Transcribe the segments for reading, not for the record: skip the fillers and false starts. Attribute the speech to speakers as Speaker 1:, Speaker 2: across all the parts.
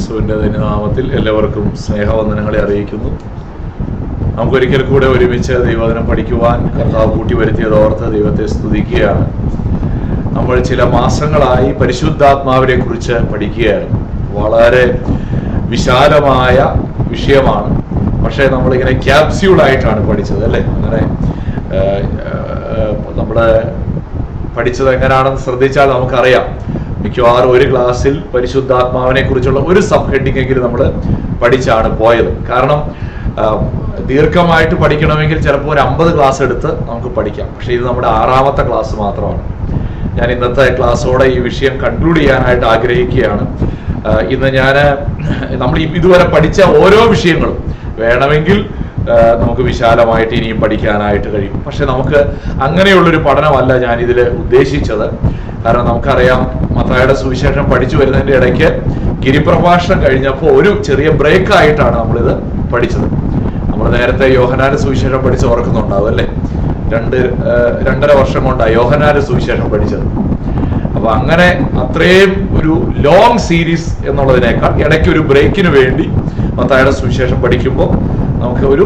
Speaker 1: യേശുവിൻ്റെ നാമത്തിൽ എല്ലാവർക്കും സ്നേഹവന്ദനങ്ങളെ അറിയിക്കുന്നു. നമുക്കൊരിക്കൽ കൂടെ ഒരുമിച്ച് ദൈവവചനം പഠിക്കുവാൻ കർത്താവ് കൂട്ടി വരുത്തിയതോർത്ത് ദൈവത്തെ സ്തുതിക്കുകയാണ്. നമ്മൾ ചില മാസങ്ങളായി പരിശുദ്ധാത്മാവിനെ കുറിച്ച് പഠിക്കുകയായിരുന്നു. വളരെ വിശാലമായ വിഷയമാണ്. പക്ഷേ നമ്മളിങ്ങനെ ക്യാപ്സ്യൂളായിട്ടാണ് പഠിച്ചത്, അല്ലേ? അങ്ങനെ നമ്മുടെ പഠിച്ചത് എങ്ങനെയാണെന്ന് ശ്രദ്ധിച്ചാൽ നമുക്കറിയാം. മിക്കവാറും ഒരു ക്ലാസ്സിൽ പരിശുദ്ധാത്മാവിനെ കുറിച്ചുള്ള ഒരു സബ് ഹെഡിങ് എങ്കിലും നമ്മൾ പഠിച്ചാണ് പോയത്. കാരണം ദീർഘമായിട്ട് പഠിക്കണമെങ്കിൽ ചിലപ്പോൾ ഒരു 50 ക്ലാസ് എടുത്ത് നമുക്ക് പഠിക്കാം. പക്ഷെ ഇത് നമ്മുടെ 6ാമത്തെ ക്ലാസ് മാത്രമാണ്. ഞാൻ ഇന്നത്തെ ക്ലാസ്സോടെ ഈ വിഷയം കൺക്ലൂഡ് ചെയ്യാനായിട്ട് ആഗ്രഹിക്കുകയാണ്. ഇന്ന് നമ്മൾ ഇതുവരെ പഠിച്ച ഓരോ വിഷയങ്ങളും വേണമെങ്കിൽ നമുക്ക് വിശാലമായിട്ട് ഇനിയും പഠിക്കാനായിട്ട് കഴിയും. പക്ഷെ നമുക്ക് അങ്ങനെയുള്ളൊരു പഠനമല്ല ഞാനിതിൽ ഉദ്ദേശിച്ചത്. കാരണം നമുക്കറിയാം, മത്തായിയുടെ സുവിശേഷം പഠിച്ചു വരുന്നതിൻ്റെ ഇടയ്ക്ക് ഗിരിപ്രഭാഷണം കഴിഞ്ഞപ്പോൾ ഒരു ചെറിയ ബ്രേക്ക് ആയിട്ടാണ് നമ്മളിത് പഠിച്ചത്. നമ്മൾ നേരത്തെ യോഹന്നാന്റെ സുവിശേഷം പഠിച്ച് ഓർക്കുന്നുണ്ടാവും, അല്ലേ? 2.5 വർഷം കൊണ്ടാണ് യോഹന്നാന്റെ സുവിശേഷം പഠിച്ചത്. അപ്പൊ അങ്ങനെ അത്രയും ഒരു ലോങ് സീരീസ് എന്നുള്ളതിനേക്കാൾ ഇടയ്ക്ക് ഒരു ബ്രേക്കിന് വേണ്ടി മത്തായിയുടെ സുവിശേഷം പഠിക്കുമ്പോൾ നമുക്ക് ഒരു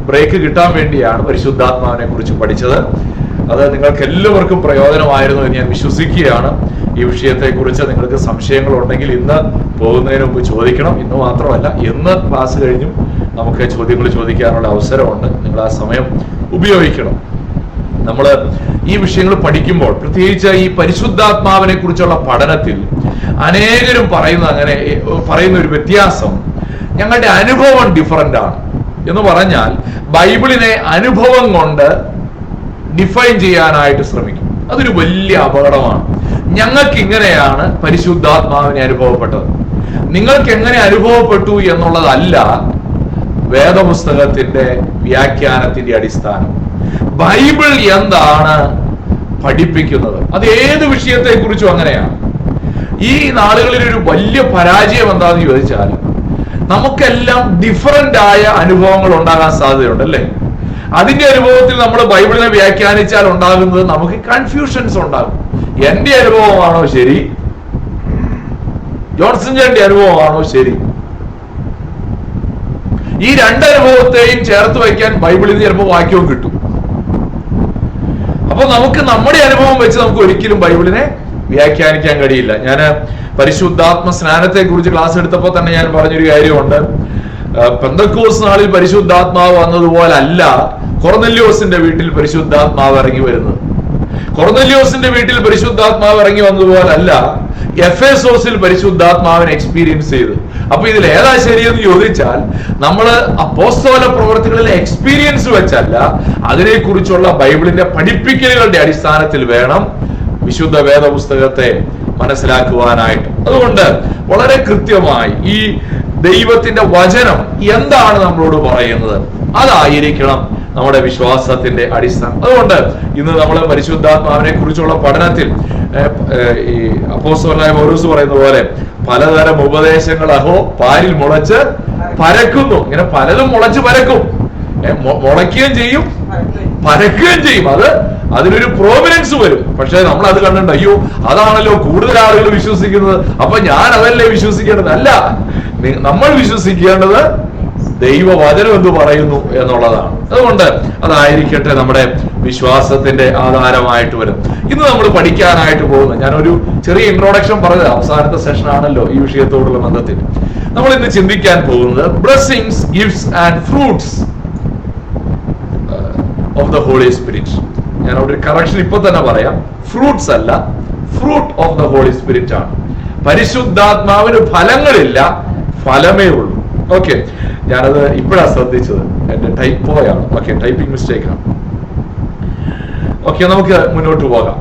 Speaker 1: ബ്രേക്ക് കിട്ടാൻ വേണ്ടിയാണ് പരിശുദ്ധാത്മാവിനെ കുറിച്ച് പഠിച്ചത്. അത് നിങ്ങൾക്ക് എല്ലാവർക്കും പ്രയോജനമായിരുന്നു എന്ന് ഞാൻ വിശ്വസിക്കുകയാണ്. ഈ വിഷയത്തെക്കുറിച്ച് നിങ്ങൾക്ക് സംശയങ്ങളുണ്ടെങ്കിൽ ഇന്ന് പോകുന്നതിന് മുമ്പ് ചോദിക്കണം. ഇന്ന് മാത്രമല്ല, ഇന്ന് ക്ലാസ് കഴിഞ്ഞും നമുക്ക് ചോദ്യങ്ങൾ ചോദിക്കാനുള്ള അവസരമുണ്ട്. നിങ്ങൾ ആ സമയം ഉപയോഗിക്കണം. നമ്മൾ ഈ വിഷയങ്ങൾ പഠിക്കുമ്പോൾ, പ്രത്യേകിച്ച് ഈ പരിശുദ്ധാത്മാവിനെ കുറിച്ചുള്ള പഠനത്തിൽ അനേകരും പറയുന്ന ഒരു വ്യത്യാസം, ഞങ്ങളുടെ അനുഭവം ഡിഫറൻ്റ് ആണ് എന്ന് പറഞ്ഞാൽ ബൈബിളിനെ അനുഭവം കൊണ്ട് ഡിഫൈൻ ചെയ്യാനായിട്ട് ശ്രമിക്കും. അതൊരു വലിയ അപകടമാണ്. ഞങ്ങൾക്ക് ഇങ്ങനെയാണ് പരിശുദ്ധാത്മാവിനെ അനുഭവപ്പെട്ടത്, നിങ്ങൾക്ക് എങ്ങനെ അനുഭവപ്പെട്ടു എന്നുള്ളതല്ല വേദപുസ്തകത്തിന്റെ വ്യാഖ്യാനത്തിന്റെ അടിസ്ഥാനം. ബൈബിൾ എന്താണ് പഠിപ്പിക്കുന്നത്, അത് ഏത് വിഷയത്തെ കുറിച്ചും അങ്ങനെയാണ്. ഈ നാളുകളിൽ ഒരു വലിയ പരാജയം എന്താണെന്ന് ചോദിച്ചാൽ, നമുക്കെല്ലാം ഡിഫറൻ്റ് ആയ അനുഭവങ്ങൾ ഉണ്ടാകാൻ സാധ്യതയുണ്ട്, അല്ലേ? അതിന്റെ അനുഭവത്തിൽ നമ്മൾ ബൈബിളിനെ വ്യാഖ്യാനിച്ചാൽ ഉണ്ടാകുന്നത് നമുക്ക് കൺഫ്യൂഷൻസ് ഉണ്ടാകും. എന്റെ അനുഭവമാണോ ശരി, ജോൺസൺ ചേട്ടന്റെ അനുഭവമാണോ ശരി? ഈ 2 അനുഭവത്തെയും ചേർത്ത് വയ്ക്കാൻ ബൈബിളിൽ നിന്ന് ചിലപ്പോൾ വാക്യവും കിട്ടും. അപ്പൊ നമുക്ക് നമ്മുടെ അനുഭവം വെച്ച് നമുക്ക് ഒരിക്കലും ബൈബിളിനെ വ്യാഖ്യാനിക്കാൻ കഴിയില്ല. ഞാൻ പരിശുദ്ധാത്മ സ്നാനത്തെ കുറിച്ച് ക്ലാസ് എടുത്തപ്പോൾ തന്നെ ഞാൻ പറഞ്ഞൊരു കാര്യമുണ്ട്. പെന്തക്കോസ് നാളിൽ പരിശുദ്ധാത്മാവ് വന്നതുപോലല്ല കൊർന്നല്യോസിന്റെ വീട്ടിൽ പരിശുദ്ധാത്മാവ് ഇറങ്ങി വരുന്നത്. കൊർന്നല്യോസിന്റെ വീട്ടിൽ പരിശുദ്ധാത്മാവ് ഇറങ്ങി വന്നതുപോലല്ല എഫേസോസിൽ പരിശുദ്ധാത്മാവിനെ എക്സ്പീരിയൻസ് ചെയ്ത്. അപ്പൊ ഇതിൽ ഏതാ ശരിയെന്ന് ചോദിച്ചാൽ, നമ്മൾ അപ്പോസ്തല പ്രവർത്തികളിലെ എക്സ്പീരിയൻസ് വെച്ചല്ല, അതിനെക്കുറിച്ചുള്ള ബൈബിളിന്റെ പഠിപ്പിക്കലുകളുടെ അടിസ്ഥാനത്തിൽ വേണം വിശുദ്ധ വേദപുസ്തകത്തെ മനസ്സിലാക്കുവാനായിട്ട്. അതുകൊണ്ട് വളരെ കൃത്യമായി ഈ ദൈവത്തിന്റെ വചനം എന്താണ് നമ്മളോട് പറയുന്നത്, അതായിരിക്കണം നമ്മുടെ വിശ്വാസത്തിന്റെ അടിസ്ഥാനം. അതുകൊണ്ട് ഇന്ന് നമ്മൾ പരിശുദ്ധാത്മാവിനെ കുറിച്ചുള്ള പഠനത്തിൽ ഈ അപ്പോസ്തലനായ പൗലോസ് പറയുന്ന പോലെ പലതരം ഉപദേശങ്ങൾ അഹോ പാരിൽ മുളച്ച് പരക്കുന്നു. ഇങ്ങനെ പലതും മുളച്ച് പരക്കും, മുളയ്ക്കുകയും ചെയ്യും, പരക്കുകയും ചെയ്യും. അതിനൊരു പ്രോമിനൻസ് വരും. പക്ഷെ നമ്മൾ അത് കണ്ടിട്ട് അയ്യോ അതാണല്ലോ കൂടുതൽ ആളുകൾ വിശ്വസിക്കുന്നത്, അപ്പൊ ഞാൻ അതല്ലേ വിശ്വസിക്കേണ്ടത്? അല്ല, നമ്മൾ വിശ്വസിക്കേണ്ടത് ദൈവവചനം എന്ത് പറയുന്നു എന്നുള്ളതാണ്. അതുകൊണ്ട് അതായിരിക്കട്ടെ നമ്മുടെ വിശ്വാസത്തിന്റെ ആധാരമായിട്ട് വരും. ഇന്ന് നമ്മൾ പഠിക്കാനായിട്ട് പോകുന്നത്, ഞാനൊരു ചെറിയ ഇൻട്രോഡക്ഷൻ പറഞ്ഞത് അവസാനത്തെ സെഷൻ ആണല്ലോ ഈ വിഷയത്തോടുള്ള ബന്ധത്തിൽ. നമ്മൾ ഇന്ന് ചിന്തിക്കാൻ പോകുന്നത് blessings, gifts and fruits of the holy Spirit. ഞാൻ അവിടെ ഒരു കറക്ഷൻ ഇപ്പൊ തന്നെ പറയാം. ഫ്രൂട്ട്സ് അല്ല, fruit of the holy Spirit ആണ്. പരിശുദ്ധാത്മാവിന് ഫലങ്ങളില്ല, ഫലമേ ഉള്ളൂ. ഓക്കെ, ഞാനത് ഇപ്പോഴാണ് ശ്രദ്ധിച്ചത്, എന്റെ ടൈപ്പോയാണ്. ഓക്കെ, ടൈപ്പിംഗ് മിസ്റ്റേക്ക് ആണ്. ഓക്കെ, നമുക്ക് മുന്നോട്ട് പോകാം.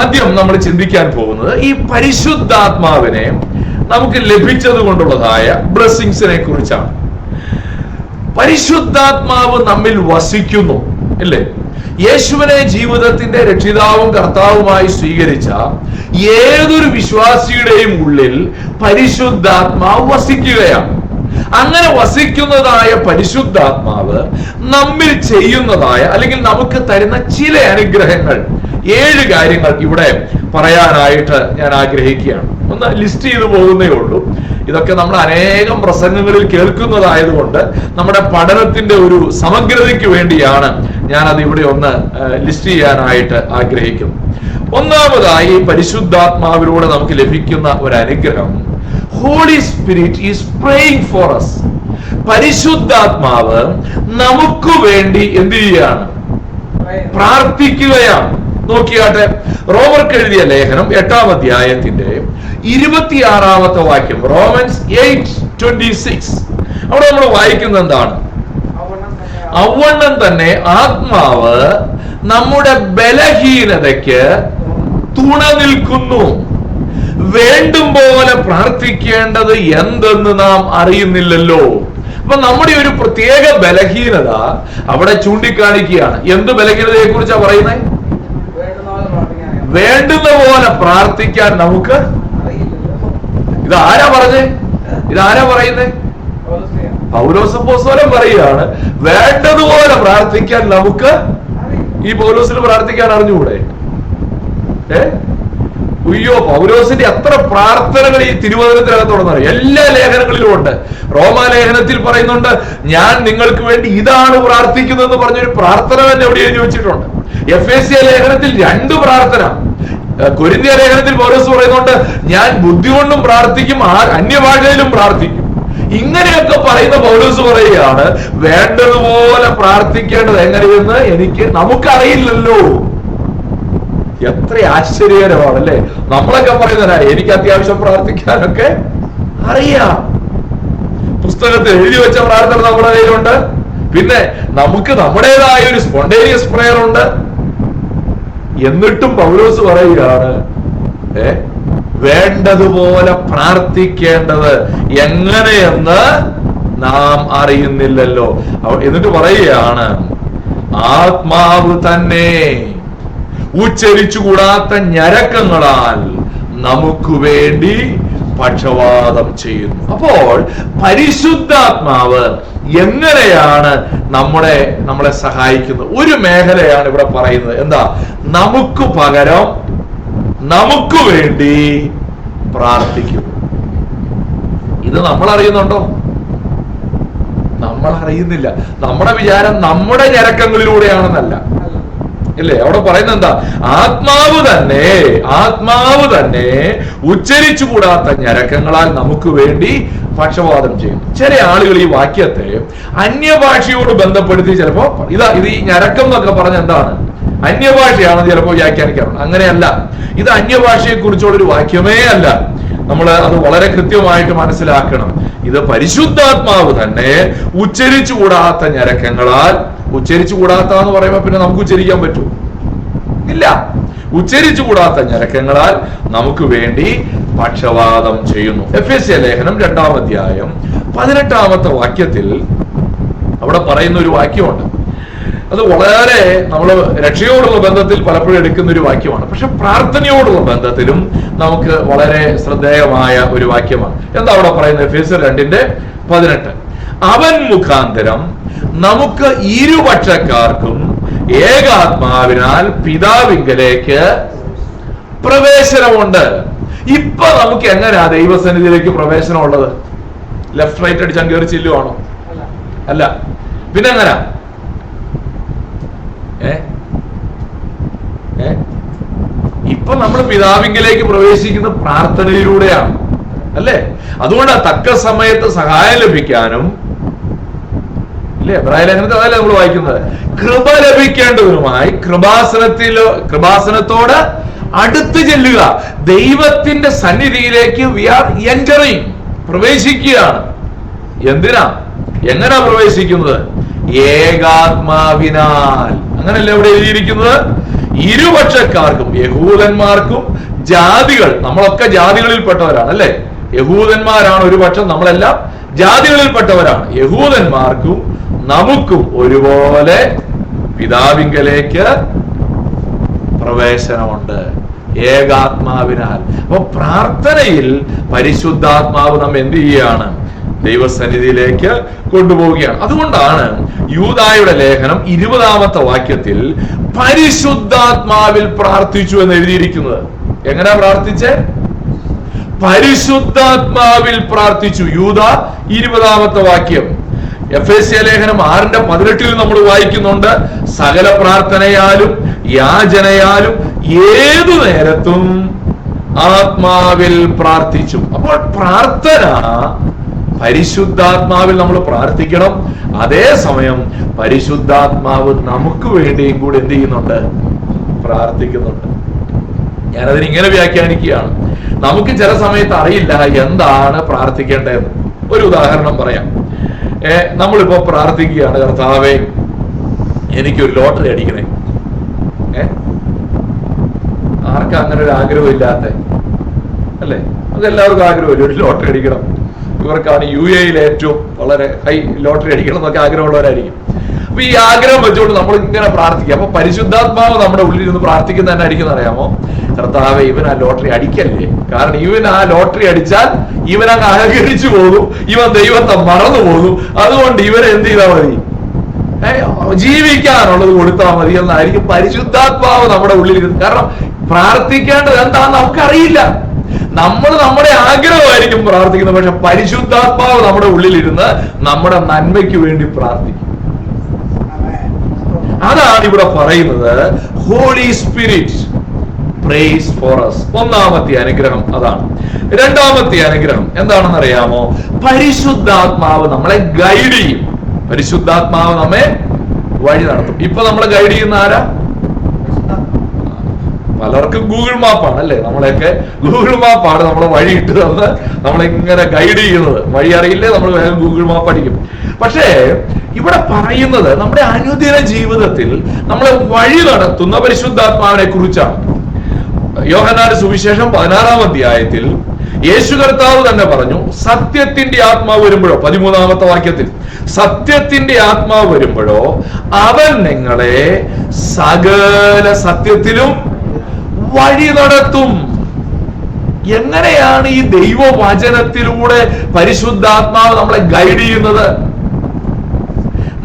Speaker 1: ആദ്യം നമ്മൾ ചിന്തിക്കാൻ പോകുന്നത് ഈ പരിശുദ്ധാത്മാവിനെ നമുക്ക് ലഭിച്ചത് കൊണ്ടുള്ളതായ ബ്ലെസ്സിങ്സിനെ കുറിച്ചാണ്. പരിശുദ്ധാത്മാവ് നമ്മിൽ വസിക്കുന്നു, അല്ലേ? യേശുവിനെ ജീവിതത്തിന്റെ രക്ഷിതാവും കർത്താവുമായി സ്വീകരിച്ച ഏതൊരു വിശ്വാസിയുടെയും ഉള്ളിൽ പരിശുദ്ധാത്മാവ് വസിക്കുകയാണ്. അങ്ങനെ വസിക്കുന്നതായ പരിശുദ്ധാത്മാവ് നമ്മിൽ ചെയ്യുന്നതായ അല്ലെങ്കിൽ നമുക്ക് തരുന്ന ചില അനുഗ്രഹങ്ങൾ, 7 കാര്യങ്ങൾ ഇവിടെ പറയാനായിട്ട് ഞാൻ ആഗ്രഹിക്കുകയാണ്. ഒന്ന് ലിസ്റ്റ് ചെയ്തു പോകുന്നേ ഉള്ളൂ. ഇതൊക്കെ നമ്മൾ അനേകം പ്രസംഗങ്ങളിൽ കേൾക്കുന്നതായതുകൊണ്ട് നമ്മുടെ പഠനത്തിന്റെ ഒരു സമഗ്രതയ്ക്ക് വേണ്ടിയാണ് ഞാൻ അത് ഇവിടെ ഒന്ന് ലിസ്റ്റ് ചെയ്യാനായിട്ട് ആഗ്രഹിക്കുന്നു. ഒന്നാമതായി പരിശുദ്ധാത്മാവിലൂടെ നമുക്ക് ലഭിക്കുന്ന ഒരു അനുഗ്രഹം, Holy Spirit is praying for us. പരിശുദ്ധാത്മാവ് നമുക്ക് വേണ്ടി എന്ത് ചെയ്യുകയാണ്? പ്രാർത്ഥിക്കുകയാണ്. നോക്കിയാട്ടെ, റോമർക്ക് എഴുതിയ ലേഖനം 8-ാം അധ്യായത്തിന്റെ 26-ാമത്തെ വാക്യം, റോമൻസ് 8:26. അവിടെ നമ്മൾ വായിക്കുന്നത് എന്താണ്? അവണ്ണം തന്നെ ആത്മാവ് നമ്മുടെ ബലഹീനതയ്ക്ക് തുണ നിൽക്കുന്നു. വേണ്ടും പോലെ പ്രാർത്ഥിക്കേണ്ടത് എന്തെന്ന് നാം അറിയുന്നില്ലല്ലോ. അപ്പൊ നമ്മുടെ ഒരു പ്രത്യേക ബലഹീനത അവിടെ ചൂണ്ടിക്കാണിക്കുകയാണ്. എന്ത് ബലഹീനതയെ കുറിച്ചാണ് പറയുന്നത്? വേണ്ടുന്ന പോലെ പ്രാർത്ഥിക്കാൻ നമുക്ക്. ഇതാരാ പറയുന്നേ? പൗലോസ് അപ്പോസ്തലൻ പറയുകയാണ്, വേണ്ടതുപോലെ പ്രാർത്ഥിക്കാൻ നമുക്ക്. ഈ പൗലോസിന് പ്രാർത്ഥിക്കാൻ അറിഞ്ഞുകൂടെ? അയ്യോ, പൗലോസിന്റെ എത്ര പ്രാർത്ഥനകൾ ഈ തിരുവചനത്തിനകത്തുണ്ടെന്ന് അറിയാം. എല്ലാ ലേഖനങ്ങളിലും ഉണ്ട്. റോമാലേഖനത്തിൽ പറയുന്നുണ്ട്, ഞാൻ നിങ്ങൾക്ക് വേണ്ടി ഇതാണ് പ്രാർത്ഥിക്കുന്നതെന്ന് പറഞ്ഞൊരു പ്രാർത്ഥന തന്നെ എവിടെ എഴുതി വെച്ചിട്ടുണ്ട്. എഫേസ്യ ലേഖനത്തിൽ 2 പ്രാർത്ഥന. കൊരിന്ത്യ ലേഖനത്തിൽ പൗലോസ് പറയുന്നുണ്ട്, ഞാൻ ബുദ്ധി കൊണ്ടും പ്രാർത്ഥിക്കും, അന്യഭാഷയിലും പ്രാർത്ഥിക്കും. ഇങ്ങനെയൊക്കെ പറയുന്ന പൗലോസ് പറയുകയാണ്, വേണ്ടതുപോലെ പ്രാർത്ഥിക്കേണ്ടത് എങ്ങനെയെന്ന് നമുക്കറിയില്ലല്ലോ. എത്ര ആശ്ചര്യകരമാണല്ലേ. നമ്മളൊക്കെ പറയുന്നതാ, എനിക്ക് അത്യാവശ്യം പ്രാർത്ഥിക്കാനൊക്കെ അറിയാം. പുസ്തകത്തിൽ എഴുതി വെച്ച പ്രാർത്ഥന നമ്മുടെ കയ്യിലുണ്ട്. പിന്നെ നമുക്ക് നമ്മുടേതായ ഒരു സ്പോണ്ടേനിയസ് പ്രയർ ഉണ്ട്. എന്നിട്ടും പൗലോസ് പറയുകയാണ്, വേണ്ടതുപോലെ പ്രാർത്ഥിക്കേണ്ടത് എങ്ങനെയെന്ന് നാം അറിയുന്നില്ലല്ലോ. എന്നിട്ട് പറയുകയാണ്, ആത്മാവ് തന്നെ ഉച്ചരിച്ചുകൂടാത്ത ഞരക്കങ്ങളാൽ നമുക്ക് വേണ്ടി പക്ഷവാതം ചെയ്യുന്നു. അപ്പോൾ പരിശുദ്ധാത്മാവ് എങ്ങനെയാണ് നമ്മളെ സഹായിക്കുന്നത്? ഒരു മേഖലയാണ് ഇവിടെ പറയുന്നത്. എന്താ? നമുക്ക് പകരം നമുക്ക് വേണ്ടി പ്രാർത്ഥിക്കുന്നു. ഇത് നമ്മൾ അറിയുന്നുണ്ടോ? നമ്മൾ അറിയുന്നില്ല. നമ്മുടെ വിചാരം നമ്മുടെ ഞരക്കങ്ങളിലൂടെയാണെന്നല്ല, ഇല്ലേ? അവിടെ പറയുന്നത് എന്താ? ആത്മാവ് തന്നെ ഉച്ചരിച്ചുകൂടാത്ത ഞരക്കങ്ങളാൽ നമുക്ക് വേണ്ടി പക്ഷവാതം ചെയ്യും. ചില ആളുകൾ ഈ വാക്യത്തെ അന്യഭാഷയോട് ബന്ധപ്പെടുത്തി ചിലപ്പോ ഇത് ഈ ഞരക്കം എന്നൊക്കെ പറഞ്ഞ എന്താണ്? അന്യഭാഷയാണെന്ന് ചിലപ്പോൾ വ്യാഖ്യാനിക്കാറുണ്ട്. അങ്ങനെയല്ല. ഇത് അന്യഭാഷയെ കുറിച്ചുള്ളൊരു വാക്യമേ അല്ല. നമ്മൾ അത് വളരെ കൃത്യമായിട്ട് മനസ്സിലാക്കണം. ഇത് പരിശുദ്ധാത്മാവ് തന്നെ ഉച്ചരിച്ചുകൂടാത്ത ഞരക്കങ്ങളാൽ. ഉച്ചരിച്ചുകൂടാത്ത എന്ന് പറയുമ്പോൾ പിന്നെ നമുക്ക് ഉച്ചരിക്കാൻ പറ്റുമോ? ഇല്ല. ഉച്ചരിച്ചുകൂടാത്ത ഞരക്കങ്ങളാൽ നമുക്ക് വേണ്ടി പക്ഷവാതം ചെയ്യുന്നു. എഫേസ്യ ലേഖനം 2-ാം അധ്യായം 18-ാമത്തെ വാക്യത്തിൽ അവിടെ പറയുന്ന ഒരു വാക്യമുണ്ട്. അത് വളരെ നമ്മൾ രക്ഷയോടുള്ള ബന്ധത്തിൽ പലപ്പോഴും എടുക്കുന്ന ഒരു വാക്യമാണ്. പക്ഷെ പ്രാർത്ഥനയോടുള്ള ബന്ധത്തിലും നമുക്ക് വളരെ ശ്രദ്ധേയമായ ഒരു വാക്യമാണ്. എന്താ അവിടെ പറയുന്നത്? എഫേസ്യർ 2:18, അവൻ മുഖാന്തരം നമുക്ക് ഇരുപക്ഷക്കാർക്കും ഏകാത്മാവിനാൽ പിതാവിങ്കലേക്ക് പ്രവേശനമുണ്ട്. ഇപ്പൊ നമുക്ക് എങ്ങനെയാ ദൈവസന്നിധിയിലേക്ക് പ്രവേശനം ഉള്ളത്? ലെഫ്റ്റ് റൈറ്റ് അടിച്ചാൽ കയറി ചെല്ലുവാണോ? അല്ല. പിന്നെ എങ്ങനാ? ഇപ്പൊ നമ്മൾ പിതാവിങ്കലേക്ക് പ്രവേശിക്കുന്ന പ്രാർത്ഥനയിലൂടെയാണ്, അല്ലേ? അതുകൊണ്ട് തക്ക സമയത്ത് സഹായം ലഭിക്കാനും, ഇല്ലേ? എബ്രായ ലേഖനത്തിൽ അതല്ലേ നമ്മൾ വായിക്കുന്നത്, കൃപ ലഭിക്കേണ്ടതിനുമായി കൃപാസനത്തോട് അടുത്ത് ചെല്ലുക. ദൈവത്തിന്റെ സന്നിധിയിലേക്ക് വി ആർ എൻറ്ററിങ്, പ്രവേശിക്കുകയാണ്. എന്തിനാ? എങ്ങനാ പ്രവേശിക്കുന്നത്? ഏകാത്മാവിനാൽ. അങ്ങനല്ലേ ഇവിടെ എഴുതിയിരിക്കുന്നത്? ഇരുപക്ഷക്കാർക്കും, യഹൂദന്മാർക്കും ജാതികൾ, നമ്മളൊക്കെ ജാതികളിൽപ്പെട്ടവരാണ്, അല്ലെ? യഹൂദന്മാരാണ് ഒരു പക്ഷം, നമ്മളെല്ലാം ജാതികളിൽപ്പെട്ടവരാണ്. യഹൂദന്മാർക്കും നമുക്കും ഒരുപോലെ പിതാവിങ്കലേക്ക് പ്രവേശനമുണ്ട് ഏകാത്മാവിനാൽ. അപ്പൊ പ്രാർത്ഥനയിൽ പരിശുദ്ധാത്മാവ് നമ്മെ എന്ത് ചെയ്യുകയാണ്? ദൈവസന്നിധിയിലേക്ക് കൊണ്ടുപോവുകയാണ്. അതുകൊണ്ടാണ് യൂദായുടെ ലേഖനം 20-ാമത്തെ വാക്യത്തിൽ പരിശുദ്ധാത്മാവിൽ പ്രാർത്ഥിച്ചു എന്ന് എഴുതിയിരിക്കുന്നത്. എങ്ങനെയാ പ്രാർത്ഥിച്ചേ? പരിശുദ്ധാത്മാവിൽ പ്രാർത്ഥിച്ചു. യൂദ 20-ാമത്തെ വാക്യം. എഫേസ്യ ലേഖനം 6:18 നമ്മൾ വായിക്കുന്നുണ്ട്, സകല പ്രാർത്ഥനയാലും യാചനയാലും ഏതു നേരത്തും ആത്മാവിൽ പ്രാർത്ഥിച്ചു. അപ്പോൾ പ്രാർത്ഥന പരിശുദ്ധാത്മാവിൽ നമ്മൾ പ്രാർത്ഥിക്കണം. അതേസമയം പരിശുദ്ധാത്മാവ് നമുക്ക് വേണ്ടിയും കൂടി എന്ത് ചെയ്യുന്നുണ്ട്? പ്രാർത്ഥിക്കുന്നുണ്ട്. ഞാനതിന് ഇങ്ങനെ വ്യാഖ്യാനിക്കുകയാണ്. നമുക്ക് ചില സമയത്ത് അറിയില്ല എന്താണ് പ്രാർത്ഥിക്കേണ്ടതെന്ന്. ഒരു ഉദാഹരണം പറയാം. നമ്മളിപ്പോ പ്രാർത്ഥിക്കുകയാണ്, കർത്താവേ എനിക്കൊരു ലോട്ടറി അടിക്കണേ. ആർക്കാ അങ്ങനെ ഒരു ആഗ്രഹം ഇല്ലാത്ത? അല്ലേ? അതെല്ലാവർക്കും ആഗ്രഹമില്ല, ഒരു ലോട്ടറി അടിക്കണം. ഇവർക്കാണ് UAE ഏറ്റവും വളരെ ഹൈ ലോട്ടറി അടിക്കണം എന്നൊക്കെ ആഗ്രഹമുള്ളവരായിരിക്കും. അപ്പൊ ഈ ആഗ്രഹം വെച്ചുകൊണ്ട് നമ്മൾ ഇങ്ങനെ പ്രാർത്ഥിക്കുക. അപ്പൊ പരിശുദ്ധാത്മാവ് നമ്മുടെ ഉള്ളിൽ നിന്ന് പ്രാർത്ഥിക്കുന്ന തന്നെ ആയിരിക്കും അറിയാമോ? കർത്താവേ, ഇവൻ ആ ലോട്ടറി അടിക്കല്ലേ. കാരണം ഇവൻ ആ ലോട്ടറി അടിച്ചാൽ ഇവൻ അങ്ങ് അഹങ്കരിച്ചു പോകും, ഇവൻ ദൈവത്തെ മറന്നു പോകും. അതുകൊണ്ട് ഇവനെ എന്ത് ചെയ്താൽ മതി? ജീവിക്കാനുള്ളത് കൊടുത്താൽ മതി എന്നായിരിക്കും പരിശുദ്ധാത്മാവ് നമ്മുടെ ഉള്ളിലിരുന്നത്. കാരണം പ്രാർത്ഥിക്കേണ്ടത് എന്താണെന്ന് നമുക്കറിയില്ല. നമ്മൾ നമ്മുടെ ആഗ്രഹമായിരിക്കും പ്രാർത്ഥിക്കുന്നത്, പക്ഷെ പരിശുദ്ധാത്മാവ് നമ്മുടെ ഉള്ളിലിരുന്ന് നമ്മുടെ നന്മയ്ക്ക് വേണ്ടി പ്രാർത്ഥിക്കും. അതാണ് ഇവിടെ പറയുന്നത്. Holy Spirit prays for us. ഒന്നാമത്തെ അനുഗ്രഹം അതാണ്. രണ്ടാമത്തെ അനുഗ്രഹം എന്താണെന്ന് അറിയാമോ? പരിശുദ്ധാത്മാവ് നമ്മളെ ഗൈഡ് ചെയ്യും. പരിശുദ്ധാത്മാവ് നമ്മെ വഴി നടത്തും. ഇപ്പൊ നമ്മളെ ഗൈഡ് ചെയ്യുന്ന ആരാ? പലർക്കും ഗൂഗിൾ മാപ്പാണ് അല്ലേ? നമ്മളെയൊക്കെ ഗൂഗിൾ മാപ്പാണ് നമ്മളെ വഴി ഇട്ട് തന്ന് നമ്മളിങ്ങനെ ഗൈഡ് ചെയ്യുന്നത്. വഴി അറിയില്ലേ, നമ്മൾ വേഗം ഗൂഗിൾ മാപ്പ് അടിക്കും. പക്ഷേ ഇവിടെ പറയുന്നത് നമ്മുടെ അനുദിന ജീവിതത്തിൽ നമ്മളെ വഴി നടത്തുന്ന പരിശുദ്ധാത്മാവിനെ കുറിച്ചാണ്. യോഹന്നാന്റെ സുവിശേഷം 16-ാം അധ്യായത്തിൽ യേശു കർത്താവ് തന്നെ പറഞ്ഞു, സത്യത്തിന്റെ ആത്മാവ് വരുമ്പോഴോ, 13-ാമത്തെ വാക്യത്തിൽ, സത്യത്തിന്റെ ആത്മാവ് വരുമ്പോഴോ അവൻ നിങ്ങളെ സകല സത്യത്തിലും വഴി നടത്തും. എങ്ങനെയാണ് ഈ ദൈവവചനത്തിലൂടെ പരിശുദ്ധാത്മാവ് നമ്മളെ ഗൈഡ് ചെയ്യുന്നത്?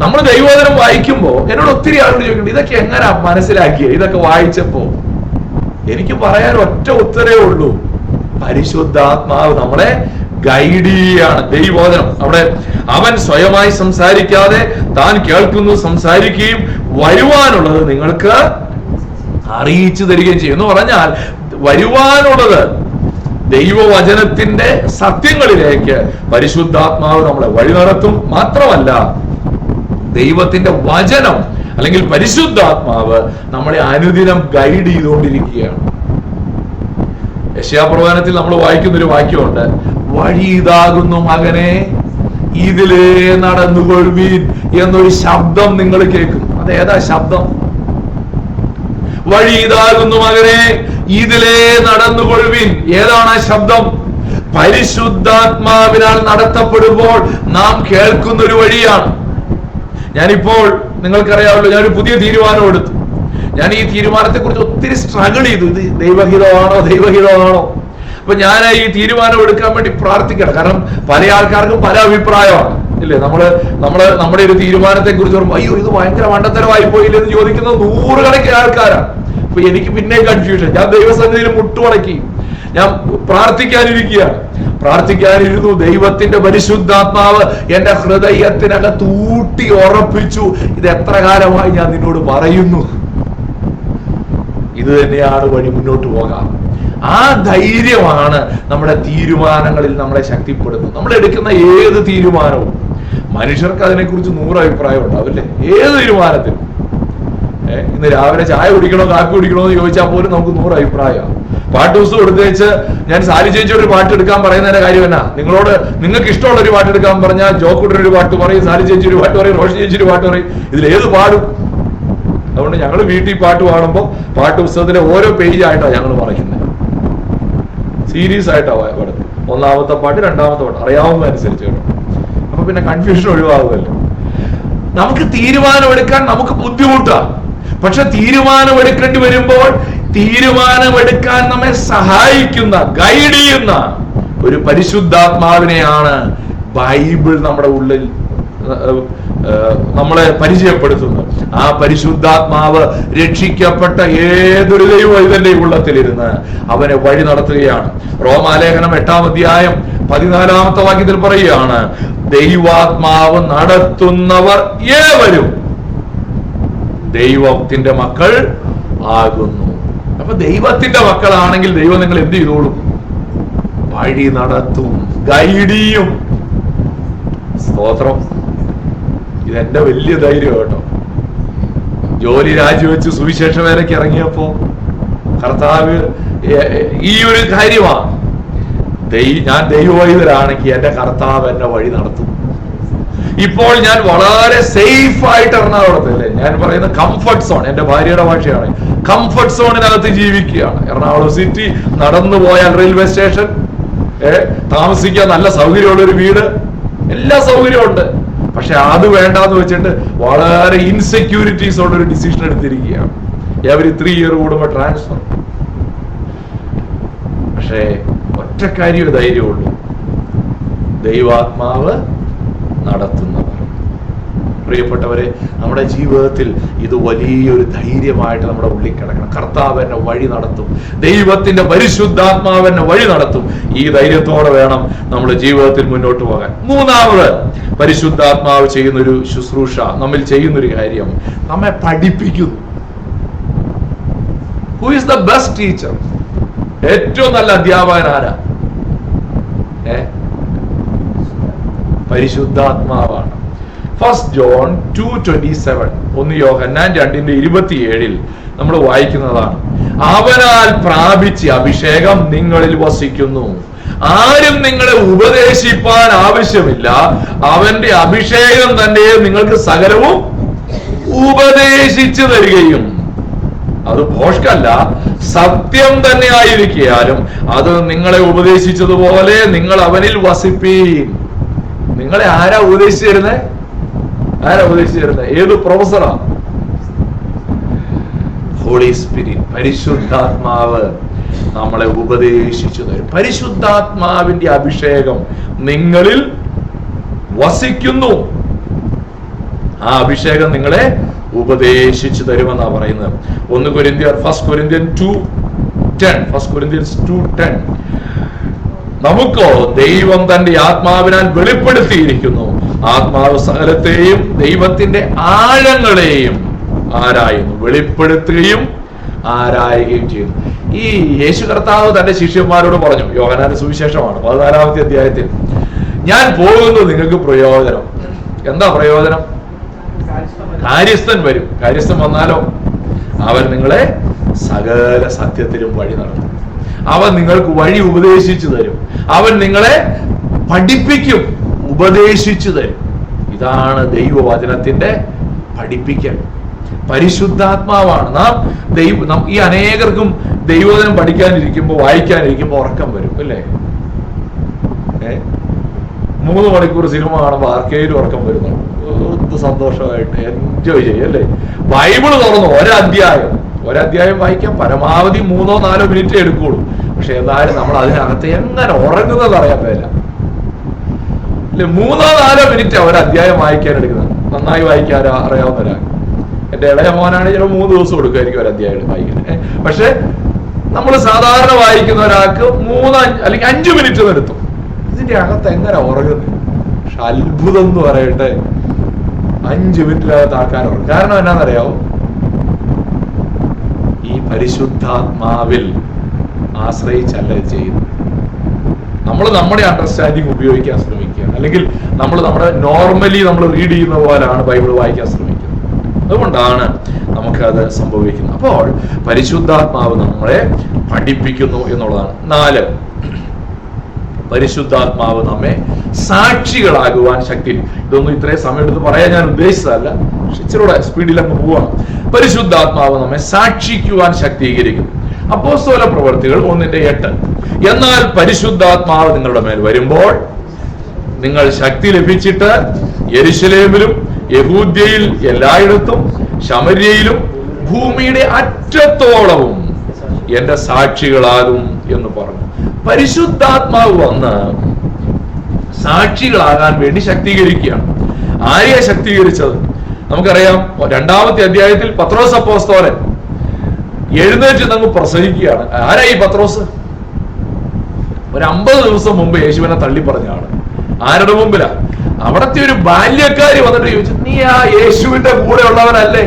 Speaker 1: നമ്മൾ ദൈവവചനം വായിക്കുമ്പോ എന്നോട് ഒത്തിരി ആളോട് ചോദിക്കുന്നുണ്ട്, ഇതൊക്കെ എങ്ങനെ മനസ്സിലാക്കിയ? ഇതൊക്കെ വായിച്ചപ്പോ എനിക്ക് പറയാൻ ഒറ്റ ഉത്തരവേ ഉള്ളൂ, പരിശുദ്ധാത്മാവ് നമ്മളെ ഗൈഡ് ചെയ്യാണ്. ദൈവവചനം അവിടെ അവൻ സ്വയമായി സംസാരിക്കാതെ താൻ കേൾക്കുന്നു സംസാരിക്കുകയും വരുവാനുള്ളത് നിങ്ങൾക്ക് അറിയിച്ചു തരികയും ചെയ്യും. എന്ന് പറഞ്ഞാൽ വരുവാനുള്ളത് ദൈവവചനത്തിന്റെ സത്യങ്ങളിലേക്ക് പരിശുദ്ധാത്മാവ് നമ്മളെ വഴി നടത്തും. മാത്രമല്ല ദൈവത്തിന്റെ വചനം അല്ലെങ്കിൽ പരിശുദ്ധാത്മാവ് നമ്മളെ അനുദിനം ഗൈഡ് ചെയ്തുകൊണ്ടിരിക്കുകയാണ്. യെശയ്യാപ്രവചനത്തിൽ നമ്മൾ വായിക്കുന്ന ഒരു വാക്യമുണ്ട്, വഴി ഇതാകുന്നു മകനെ, ഇതിലേ നടന്നുകൊള്ളുവീൻ എന്നൊരു ശബ്ദം നിങ്ങൾ കേൾക്കും. അതേതാ ശബ്ദം? വഴി ഇതാകുന്നു മകനെ, ഇതിലേ നടന്നുകൊള്ളുവീൻ. ഏതാണ് ആ ശബ്ദം? പരിശുദ്ധാത്മാവിനാൽ നടത്തപ്പെടുമ്പോൾ നാം കേൾക്കുന്ന ഒരു വഴിയാണ്. ഞാനിപ്പോൾ നിങ്ങൾക്കറിയാമല്ലോ, ഞാനൊരു പുതിയ തീരുമാനം എടുത്തു. ഞാൻ ഈ തീരുമാനത്തെ കുറിച്ച് ഒത്തിരി സ്ട്രഗിൾ ചെയ്തു. ഇത് ദൈവഹിതമാണോ? അപ്പൊ ഞാൻ ഈ തീരുമാനം എടുക്കാൻ വേണ്ടി പ്രാർത്ഥിക്കണം. കാരണം പല ആൾക്കാർക്കും പല അഭിപ്രായമാണ് ഇല്ലേ? നമ്മുടെ ഒരു തീരുമാനത്തെ കുറിച്ച് പറയുമ്പോൾ അയ്യോ ഇത് ഭയങ്കര മണ്ടത്തരമായി പോയില്ലേ എന്ന് ചോദിക്കുന്ന 100 കണക്കിന് ആൾക്കാരാണ്. അപ്പൊ എനിക്ക് പിന്നെ കൺഫ്യൂഷൻ. ഞാൻ ദൈവസന്നിധിയിൽ മുട്ടുമടക്കി ഞാൻ പ്രാർത്ഥിക്കാനിരുന്നു. ദൈവത്തിന്റെ പരിശുദ്ധാത്മാവ് എന്റെ ഹൃദയത്തിനകത്ത് ഊട്ടി ഉറപ്പിച്ചു, ഇത് എത്ര കാലമായി ഞാൻ നിന്നോട് പറയുന്നു, ഇത് തന്നെയാണ് വഴി, മുന്നോട്ട് പോകാം. ആ ധൈര്യമാണ് നമ്മുടെ തീരുമാനങ്ങളിൽ നമ്മളെ ശക്തിപ്പെടുത്തുന്നത്. നമ്മൾ എടുക്കുന്ന ഏത് തീരുമാനവും, മനുഷ്യർക്ക് അതിനെക്കുറിച്ച് 100 അഭിപ്രായം ഉണ്ടാവില്ലേ? ഏത് തീരുമാനത്തിലും. ഇന്ന് രാവിലെ ചായ കുടിക്കണോ കാപ്പി കുടിക്കണോ എന്ന് ചോദിച്ചാൽ പോലും നമുക്ക് 100 അഭിപ്രായമാണ്. പാട്ട് പുസ്തകം എടുത്ത് വെച്ച് ഞാൻ സാലി ചേച്ചിയോട് ഒരു പാട്ട് എടുക്കാൻ പറയുന്നതിന്റെ കാര്യം എന്നാ? നിങ്ങൾക്ക് ഇഷ്ടമുള്ള ഒരു പാട്ട് എടുക്കാൻ പറഞ്ഞാൽ ജോക്കുട്ടൻ ഒരു പാട്ട് പറയും, സാലി ചേച്ചി ഒരു പാട്ട് പറയും, റോഷി ചേച്ചി ഒരു പാട്ട് പറയും. ഇതിലേത് പാടും? അതുകൊണ്ട് ഞങ്ങൾ വീട്ടിൽ പാട്ട് പാടുമ്പോൾ പാട്ട് പുസ്തകത്തിലെ ഓരോ പേജായിട്ടാണ് ഞങ്ങൾ പറയുന്നത്. സീരീസ് ആയിട്ടാണ് പാടുന്നത്. 1-ാമത്തെ പാട്ട് 2-ാമത്തെ പാട്ട് അറിയാവുന്ന അനുസരിച്ച് കേട്ടോ. അപ്പൊ പിന്നെ കൺഫ്യൂഷൻ ഒഴിവാകുമല്ലോ. നമുക്ക് തീരുമാനമെടുക്കാൻ നമുക്ക് ബുദ്ധിമുട്ടാണ്. പക്ഷെ തീരുമാനമെടുക്കേണ്ടി വരുമ്പോൾ തീരുമാനമെടുക്കാൻ നമ്മെ സഹായിക്കുന്ന, ഗൈഡ് ചെയ്യുന്ന ഒരു പരിശുദ്ധാത്മാവിനെയാണ് ബൈബിൾ നമ്മുടെ ഉള്ളിൽ നമ്മളെ പരിചയപ്പെടുത്തുന്നു. ആ പരിശുദ്ധാത്മാവ് രക്ഷിക്കപ്പെട്ട ഏതൊരു ദൈവവൈതന്റെ ഉള്ളത്തിലിരുന്ന് അവനെ വഴി നടത്തുകയാണ്. റോമാലേഖനം 8-ാം അധ്യായം 14-ാമത്തെ വാക്യത്തിൽ പറയുകയാണ്, ദൈവാത്മാവ് നടത്തുന്നവർ ഏവരും ദൈവത്തിന്റെ മക്കൾ ആകുന്നു. അപ്പൊ ദൈവത്തിന്റെ മക്കളാണെങ്കിൽ ദൈവം നിങ്ങൾ എന്ത് ചെയ്തോളും? വഴി നടത്തും, ഗൈഡ് ചെയ്യും. സ്തോത്രം. ഇതെന്റെ വലിയ ധൈര്യം കേട്ടോ. ജോലി രാജിവെച്ച് സുവിശേഷ വേലയ്ക്ക് ഇറങ്ങിയപ്പോ കർത്താവ് ഈ ഒരു കാര്യമാണ്, ഞാൻ ദൈവവൈതരാണെങ്കിൽ എന്റെ കർത്താവ് എന്നെ വഴി നടത്തും. ഇപ്പോൾ ഞാൻ വളരെ സേഫ് ആയിട്ട് എറണാകുളത്തല്ലേ, ഞാൻ പറയുന്ന കംഫർട്ട് സോൺ, എന്റെ ഭാര്യയുടെ ഭാഷയാണ്, കംഫർട്ട് സോണിനകത്ത് ജീവിക്കുകയാണ്. എറണാകുളം സിറ്റി നടന്നു പോയാൽ റെയിൽവേ സ്റ്റേഷൻ, താമസിക്കാൻ നല്ല സൗകര്യമുള്ളൊരു വീട്, എല്ലാ സൗകര്യമുണ്ട്. പക്ഷെ അത് വേണ്ടാന്ന് വെച്ചിട്ട് വളരെ ഇൻസെക്യൂരിറ്റീസ് ഉള്ള ഒരു ഡിസിഷൻ എടുത്തിരിക്കുകയാണ്. എവരി 3 ഇയർ കൂടുമ്പോ ട്രാൻസ്ഫർ. പക്ഷേ ഒറ്റ കാര്യം ധൈര്യമുള്ളൂ, ദൈവാത്മാവ് നടത്തുന്നവർ. പ്രിയപ്പെട്ടവരെ, നമ്മുടെ ജീവിതത്തിൽ ഇത് വലിയൊരു ധൈര്യമായിട്ട് നമ്മുടെ ഉള്ളിൽ കിടക്കണം. കർത്താവ് എന്നെ വഴി നടത്തും, ദൈവത്തിന്റെ പരിശുദ്ധാത്മാവ് എന്നെ വഴി നടത്തും. ഈ ധൈര്യത്തോടെ വേണം നമ്മുടെ ജീവിതത്തിൽ മുന്നോട്ട് പോകാൻ. മൂന്നാമത്, പരിശുദ്ധാത്മാവ് ചെയ്യുന്നൊരു ശുശ്രൂഷ, നമ്മിൽ ചെയ്യുന്നൊരു കാര്യം, നമ്മെ പഠിപ്പിക്കുന്നു. Who is the best teacher? ഏറ്റവും നല്ല അധ്യാപകൻ ആരാ? പരിശുദ്ധാത്മാവാണ്. 1 John 2:27, 1 യോഹന്നാൻ 2:27 നമ്മൾ വായിക്കുന്നതാണ്, അവനാൽ പ്രാപിച്ച അഭിഷേകം നിങ്ങളിൽ വസിക്കുന്നു, ആരും നിങ്ങളെ ഉപദേശിപ്പാൻ ആവശ്യമില്ല, അവന്റെ അഭിഷേകം തന്നെ നിങ്ങൾക്ക് സകലവും ഉപദേശിച്ചു തരികയും, അത് ഭോഷ്കല്ല, സത്യം തന്നെ ആയിരിക്കാലും അത് നിങ്ങളെ ഉപദേശിച്ചതുപോലെ നിങ്ങൾ അവനിൽ വസിപ്പീൻ. നിങ്ങളെ ആരാ ഉപദേശിച്ചു തരുന്നേ? ഏത് പ്രൊഫസറാ? ഹോളി സ്പിരിറ്റ്, പരിശുദ്ധാത്മാവ് നമ്മളെ ഉപദേശിച്ചു തരും. പരിശുദ്ധാത്മാവിന്റെ അഭിഷേകം നിങ്ങളിൽ വസിക്കുന്നു. ആ അഭിഷേകം നിങ്ങളെ ഉപദേശിച്ചു തരുമെന്നാ പറയുന്നത്. 1 Corinthians 2:10, നമുക്കോ ദൈവം തന്റെ ആത്മാവിനാൽ വെളിപ്പെടുത്തിയിരിക്കുന്നു, ആത്മാവ് സകലത്തെയും ദൈവത്തിന്റെ ആഴങ്ങളെയും ആരായുന്നു, വെളിപ്പെടുത്തുകയും ആരായുകയും ചെയ്യുന്നു. ഈ യേശു കർത്താവ് തന്റെ ശിഷ്യന്മാരോട് പറഞ്ഞു, യോഹന്നാന്റെ സുവിശേഷമാണ് 14-ാമത്തെ അധ്യായത്തിൽ, ഞാൻ പോകുന്നത് നിങ്ങൾക്ക് പ്രയോജനം. എന്താ പ്രയോജനം? കാര്യസ്ഥൻ വരും. കാര്യസ്ഥൻ വന്നാലോ അവൻ നിങ്ങളെ സകല സത്യത്തിലും വഴി നടത്തും. അവൻ നിങ്ങൾക്ക് വഴി ഉപദേശിച്ചു തരും. അവൻ നിങ്ങളെ പഠിപ്പിക്കും, ഉപദേശിച്ചു തരും. ഇതാണ് ദൈവവചനത്തിന്റെ പഠിപ്പിക്കൽ. പരിശുദ്ധാത്മാവാണ്. നാം ഈ അനേകർക്കും ദൈവവചനം പഠിക്കാനിരിക്കുമ്പോ, വായിക്കാനിരിക്കുമ്പോ ഉറക്കം വരും അല്ലേ? 3 മണിക്കൂർ സിനിമ കാണുമ്പോൾ ആർക്കെങ്കിലും ഉറക്കം വരുന്നുണ്ട്? സന്തോഷമായിട്ട് എൻജോയ് ചെയ്യും അല്ലേ? ബൈബിള് തുറന്നു ഒരധ്യായം വായിക്കാൻ പരമാവധി 3-4 മിനിറ്റേ എടുക്കുള്ളൂ. പക്ഷെ എന്നാലും നമ്മൾ അതിനകത്ത് എങ്ങനെ ഉറങ്ങുന്നത് അറിയാൻ പറ്റില്ല അല്ലെ? 3-4 മിനിറ്റ് ഒരധ്യായം വായിക്കാൻ എടുക്കുന്നത്. നന്നായി വായിക്കാൻ അറിയാവുന്ന ഒരാൾ, എന്റെ ഇളയ മോനാണ്, ചിലപ്പോൾ 3 ദിവസം കൊടുക്കുമായിരിക്കും ഒരധ്യായം വായിക്കാൻ. പക്ഷെ നമ്മൾ സാധാരണ വായിക്കുന്ന ഒരാൾക്ക് 3 അല്ലെങ്കിൽ 5 മിനിറ്റ് നിർത്തും. ഇതിന്റെ അകത്ത് എങ്ങനെ ഉറങ്ങുന്നത്? പക്ഷെ അത്ഭുതം എന്ന് പറയട്ടെ, 5 മിനിറ്റിനകത്ത് ആക്കാൻ ഉറങ്ങും. കാരണം എന്നാന്നറിയാവോ? ഈ പരിശുദ്ധാത്മാവിൽ ആശ്രയിച്ചല്ല ചെയ്യുന്നത്. നമ്മൾ നമ്മുടെ അണ്ടർസ്റ്റാൻഡിങ് ഉപയോഗിക്കാൻ ശ്രമിക്കുക, അല്ലെങ്കിൽ നമ്മുടെ നോർമലി നമ്മൾ റീഡ് ചെയ്യുന്ന പോലെയാണ് ബൈബിൾ വായിക്കാൻ ശ്രമിക്കുന്നത്. അതുകൊണ്ടാണ് നമുക്കത് സംഭവിക്കുന്നത്. അപ്പോൾ പരിശുദ്ധാത്മാവ് നമ്മളെ പഠിപ്പിക്കുന്നു എന്നുള്ളതാണ്. 4, പരിശുദ്ധാത്മാവ് നമ്മെ സാക്ഷികളാകുവാൻ ശക്തി. ഇതൊന്നും ഇത്രയും സമയം എടുത്ത് പറയാൻ ഞാൻ ഉദ്ദേശിച്ചതല്ല, പക്ഷെ ഇച്ചിരൂടെ സ്പീഡിൽ അങ്ങ് പോവാണ്. പരിശുദ്ധാത്മാവ് നമ്മെ സാക്ഷിക്കുവാൻ ശക്തീകരിക്കും. അപ്പോസ്തല പ്രവൃത്തികൾ 1:8, എന്നാൽ പരിശുദ്ധാത്മാവ് നിങ്ങളുടെ മേൽ വരുമ്പോൾ നിങ്ങൾ ശക്തി ലഭിച്ചിട്ട് യെരുശലേമിലും യഹൂദ്യയിൽ എല്ലായിടത്തും ശമര്യയിലും ഭൂമിയുടെ അറ്റത്തോളവും എന്റെ സാക്ഷികളാകും എന്ന് പറഞ്ഞു. പരിശുദ്ധാത്മാവ് വന്ന് സാക്ഷികളാകാൻ വേണ്ടി ശക്തീകരിക്കുകയാണ്. ആരെയാ ശക്തീകരിച്ചത്? നമുക്കറിയാം, 2-ാമത്തെ അധ്യായത്തിൽ പത്രോസ് അപ്പോസ്തലൻ എഴുന്നേറ്റ് നമുക്ക് പ്രസംഗിക്കുകയാണ്. ആരായി പത്രോസ്? ഒരു 50 ദിവസം മുമ്പ് യേശുവിനെ തള്ളി പറഞ്ഞാണ്. ആരുടെ മുമ്പിലാ? അവിടത്തെ ഒരു ബാല്യക്കാരി വന്നിട്ട് ചോദിച്ചു, നീ ആ യേശുവിന്റെ കൂടെ ഉള്ളവനല്ലേ?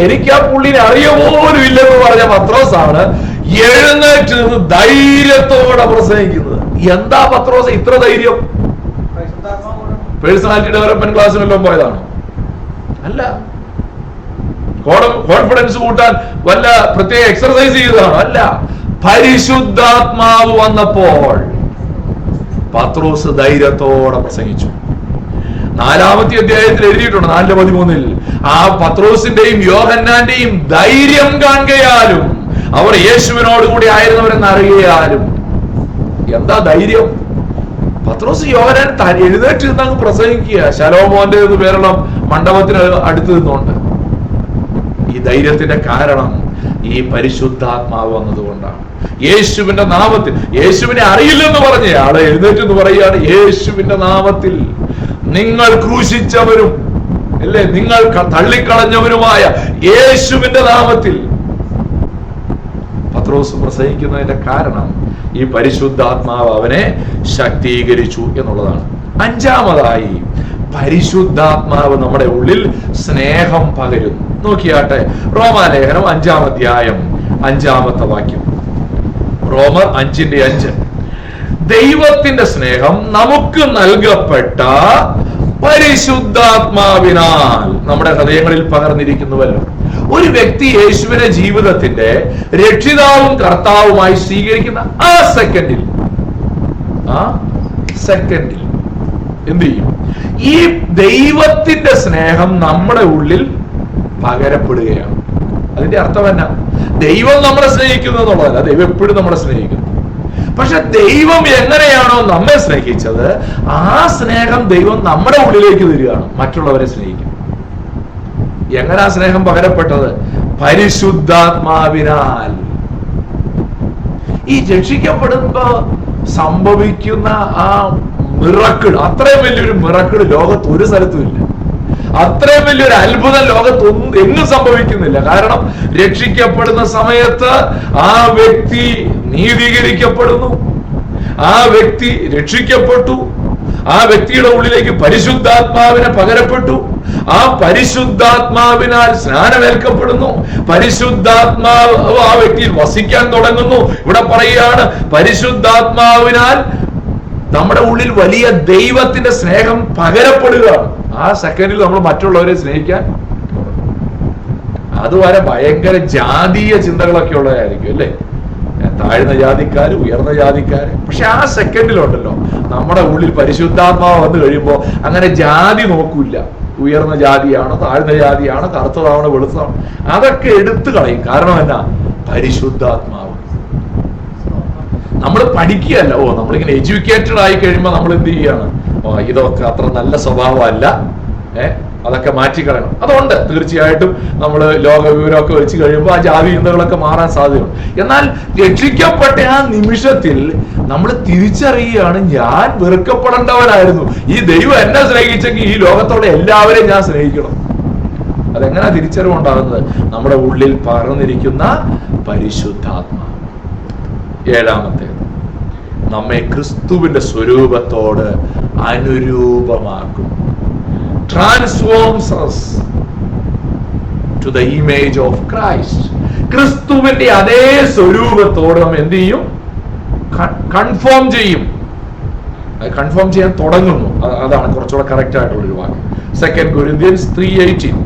Speaker 1: എനിക്ക് ആ പുള്ളിനെ അറിയ പോലും ഇല്ലെന്ന് പറഞ്ഞ പത്രോസാണ് എഴുന്നേറ്റ് നിന്ന് ധൈര്യത്തോടെ പ്രസംഗിക്കുന്നത്. എന്താ പത്രോസ് ഇത്ര ധൈര്യം? പേഴ്സണാലിറ്റി ഡെവലപ്മെന്റ് ക്ലാസ്സിനെല്ലാം പോയതാണോ? അല്ല. കോൺഫിഡൻസ് കൂട്ടാൻ വല്ല പ്രത്യേക എക്സർസൈസ് ചെയ്തതാണോ? അല്ല. പരിശുദ്ധാത്മാവ് വന്നപ്പോൾ പത്രോസ് ധൈര്യത്തോടെ പ്രസംഗിച്ചു. 4-ാമത്തെ അധ്യായത്തിൽ എഴുതിയിട്ടുണ്ട്, 4:13, ആ പത്രോസിന്റെയും യോഹന്നാന്റെയും ധൈര്യം കാണുകയാലും അവർ യേശുവിനോട് കൂടി ആയിരുന്നവരെന്ന് അറിയാലും. എന്താ ധൈര്യം? പത്രോസ് യോഹന്നാൻ എഴുന്നേറ്റ് നിന്ന് പ്രസംഗിക്കുക. ശലോമോന്റെ പേരുള്ള മണ്ഡപത്തിന് അടുത്ത് നിന്നുകൊണ്ട്. ഈ ധൈര്യത്തിന്റെ കാരണം ഈ പരിശുദ്ധാത്മാവ് വന്നതുകൊണ്ടാണ്. യേശുവിന്റെ നാമത്തിൽ, യേശുവിനെ അറിയില്ലെന്ന് പറഞ്ഞ ആളെ എഴുന്നേറ്റ് എന്ന് പറയുകയാണ്, യേശുവിന്റെ നാമത്തിൽ നിങ്ങൾ ക്രൂശിച്ചവരും അല്ലേ, നിങ്ങൾ തള്ളിക്കളഞ്ഞവരുമായ യേശുവിന്റെ നാമത്തിൽ പത്രോസ് പ്രസംഗിക്കുന്നതിന്റെ കാരണം ഈ പരിശുദ്ധാത്മാവ് അവനെ ശക്തീകരിച്ചു എന്നുള്ളതാണ്. 5-ാമതായി, പരിശുദ്ധാത്മാവ് നമ്മുടെ ഉള്ളിൽ സ്നേഹം പകരുന്നു. നോക്കിയാട്ടെ, റോമാലേഖനം 5-ാം അധ്യായം 5-ാമത്തെ വാക്യം. റോമർ 5:5. ദൈവത്തിന്റെ സ്നേഹം നമുക്ക് നൽകപ്പെട്ട പരിശുദ്ധാത്മാവിനാൽ നമ്മുടെ ഹൃദയങ്ങളിൽ പകർന്നിരിക്കുന്നുവല്ലോ. ഒരു വ്യക്തി യേശുവിനെ ജീവിതത്തിന്റെ രക്ഷിതാവും കർത്താവുമായി സ്വീകരിക്കുന്ന ആ സെക്കൻഡിൽ എന്ത് ചെയ്യും? ഈ ദൈവത്തിന്റെ സ്നേഹം നമ്മുടെ ഉള്ളിൽ പകരപ്പെടുകയാണ്. അതിന്റെ അർത്ഥം എന്നാ? ദൈവം നമ്മളെ സ്നേഹിക്കുന്നു എന്നുള്ളതല്ല, ദൈവം എപ്പോഴും നമ്മളെ സ്നേഹിക്കുന്നു. പക്ഷെ ദൈവം എങ്ങനെയാണോ നമ്മെ സ്നേഹിച്ചത്, ആ സ്നേഹം ദൈവം നമ്മുടെ ഉള്ളിലേക്ക് തരികയാണ്, മറ്റുള്ളവരെ സ്നേഹിക്കും. എങ്ങനാ സ്നേഹം പകരപ്പെട്ടത്? പരിശുദ്ധാത്മാവിനാൽ. ഈ രക്ഷിക്കപ്പെടുമ്പോ സംഭവിക്കുന്ന ആ മിറക്കിൾ, അത്രയും വലിയൊരു മിറക്കിൾ ലോകത്ത് ഒരു സ്ഥലത്തും ഇല്ല. അത്രയും വലിയൊരു അത്ഭുതം ലോകത്ത് എങ്ങും സംഭവിക്കുന്നില്ല. കാരണം രക്ഷിക്കപ്പെടുന്ന സമയത്ത് ആ വ്യക്തി നീതീകരിക്കപ്പെടുന്നു, ആ വ്യക്തി രക്ഷിക്കപ്പെട്ടു, ആ വ്യക്തിയുടെ ഉള്ളിലേക്ക് പരിശുദ്ധാത്മാവിനെ പകരപ്പെട്ടു, ആ പരിശുദ്ധാത്മാവിനാൽ സ്നാനമേൽക്കപ്പെടുന്നു, പരിശുദ്ധാത്മാവ് ആ വ്യക്തിയിൽ വസിക്കാൻ തുടങ്ങുന്നു. ഇവിടെ പറയുകയാണ്, പരിശുദ്ധാത്മാവിനാൽ നമ്മുടെ ഉള്ളിൽ വലിയ ദൈവത്തിന്റെ സ്നേഹം പകരപ്പെടുകയാണ്. ആ സെക്കൻഡിൽ നമ്മൾ മറ്റുള്ളവരെ സ്നേഹിക്കാൻ. അതുവരെ ഭയങ്കര ജാതീയ ചിന്തകളൊക്കെ ഉള്ളതായിരിക്കും അല്ലേ, താഴ്ന്ന ജാതിക്കാര്, ഉയർന്ന ജാതിക്കാര്. പക്ഷെ ആ സെക്കൻഡിലുണ്ടല്ലോ നമ്മുടെ ഉള്ളിൽ പരിശുദ്ധാത്മാവ് വന്നു കഴിയുമ്പോൾ അങ്ങനെ ജാതി നോക്കൂല. ഉയർന്ന ജാതിയാണോ, താഴ്ന്ന ജാതിയാണോ, കറുത്തതാണോ, വെളുത്തതാണോ, അതൊക്കെ എടുത്തു കളയും. കാരണം എന്നാ? പരിശുദ്ധാത്മാവ്. നമ്മൾ പഠിക്കുകയല്ല. നമ്മളിങ്ങനെ എഡ്യൂക്കേറ്റഡ് ആയി കഴിയുമ്പോൾ നമ്മൾ എന്ത് ചെയ്യാണ്? ഇതൊക്കെ അത്ര നല്ല സ്വഭാവമല്ല, അതൊക്കെ മാറ്റിക്കളയണം. അതുകൊണ്ട് തീർച്ചയായിട്ടും നമ്മൾ ലോക വിവരമൊക്കെ വെച്ച് കഴിയുമ്പോൾ ആ ജാതി ചിന്തകളൊക്കെ മാറാൻ സാധ്യതയുണ്ട്. എന്നാൽ രക്ഷിക്കപ്പെട്ട ആ നിമിഷത്തിൽ നമ്മൾ തിരിച്ചറിയുകയാണ്, ഞാൻ വെറുക്കപ്പെടേണ്ടവനായിരുന്നു, ഈ ദൈവം എന്നെ സ്നേഹിച്ചെങ്കിൽ ഈ ലോകത്തോടെ എല്ലാവരെയും ഞാൻ സ്നേഹിക്കണം. അതെങ്ങനെ തിരിച്ചറിവുണ്ടാകുന്നത്? നമ്മുടെ ഉള്ളിൽ പകർന്നിരിക്കുന്ന പരിശുദ്ധാത്മാവ്. 7-ാമത്തേത്, നമ്മെ ക്രിസ്തുവിന്റെ സ്വരൂപത്തോട് അനുരൂപമാക്കും. Transforms us to the image of Christ. ക്രിസ്തുവിന്റെ അതേ സ്വരൂപത്തോട് നമ്മൾ എന്ത് ചെയ്യും? കൺഫോം ചെയ്യും. കൺഫോം ചെയ്യാൻ തുടങ്ങുന്നു. അതാണ് കുറച്ചുകൂടെ കറക്റ്റ് ആയിട്ടുള്ളൊരു വാക്ക്. 2 Corinthians 3:18.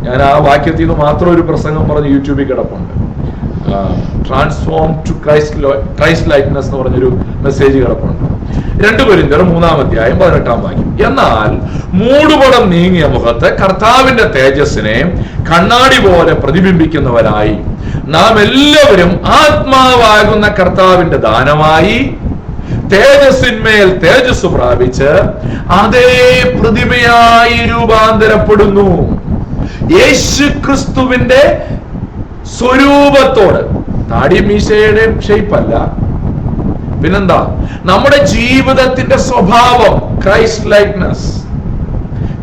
Speaker 1: ഞാൻ ആ വാക്യത്തിൽ നിന്ന് മാത്രം ഒരു പ്രസംഗം പറഞ്ഞ് യൂട്യൂബിൽ കിടപ്പുണ്ട്. ട്രാൻസ്ഫോം ടു ക്രൈസ്റ്റ് ലൈക്ക്നെസ് എന്ന് പറഞ്ഞൊരു മെസ്സേജ് കിടപ്പുണ്ട്. 2 Corinthians 3-ാം അധ്യായം 18-ാം വാക്യം. എന്നാൽ മൂടുപടം നീങ്ങിയ മുഖത്ത് കർത്താവിന്റെ തേജസ്സിനെ കണ്ണാടി പോലെ പ്രതിബിംബിക്കുന്നവരായി നാം എല്ലാവരും ആത്മാവാകുന്ന കർത്താവിന്റെ ദാനമായി തേജസ്സിന്മേൽ തേജസ് പ്രാപിച്ച് അതേ പ്രതിമയായി രൂപാന്തരപ്പെടുന്നു. യേശു ക്രിസ്തുവിന്റെ സ്വരൂപത്തോട്, താടി മീശയുടെയും ഷേപ്പല്ല, പിന്നെന്താ? നമ്മുടെ ജീവിതത്തിന്റെ സ്വഭാവം, ക്രൈസ്റ്റ് ലൈക്ക്നെസ്.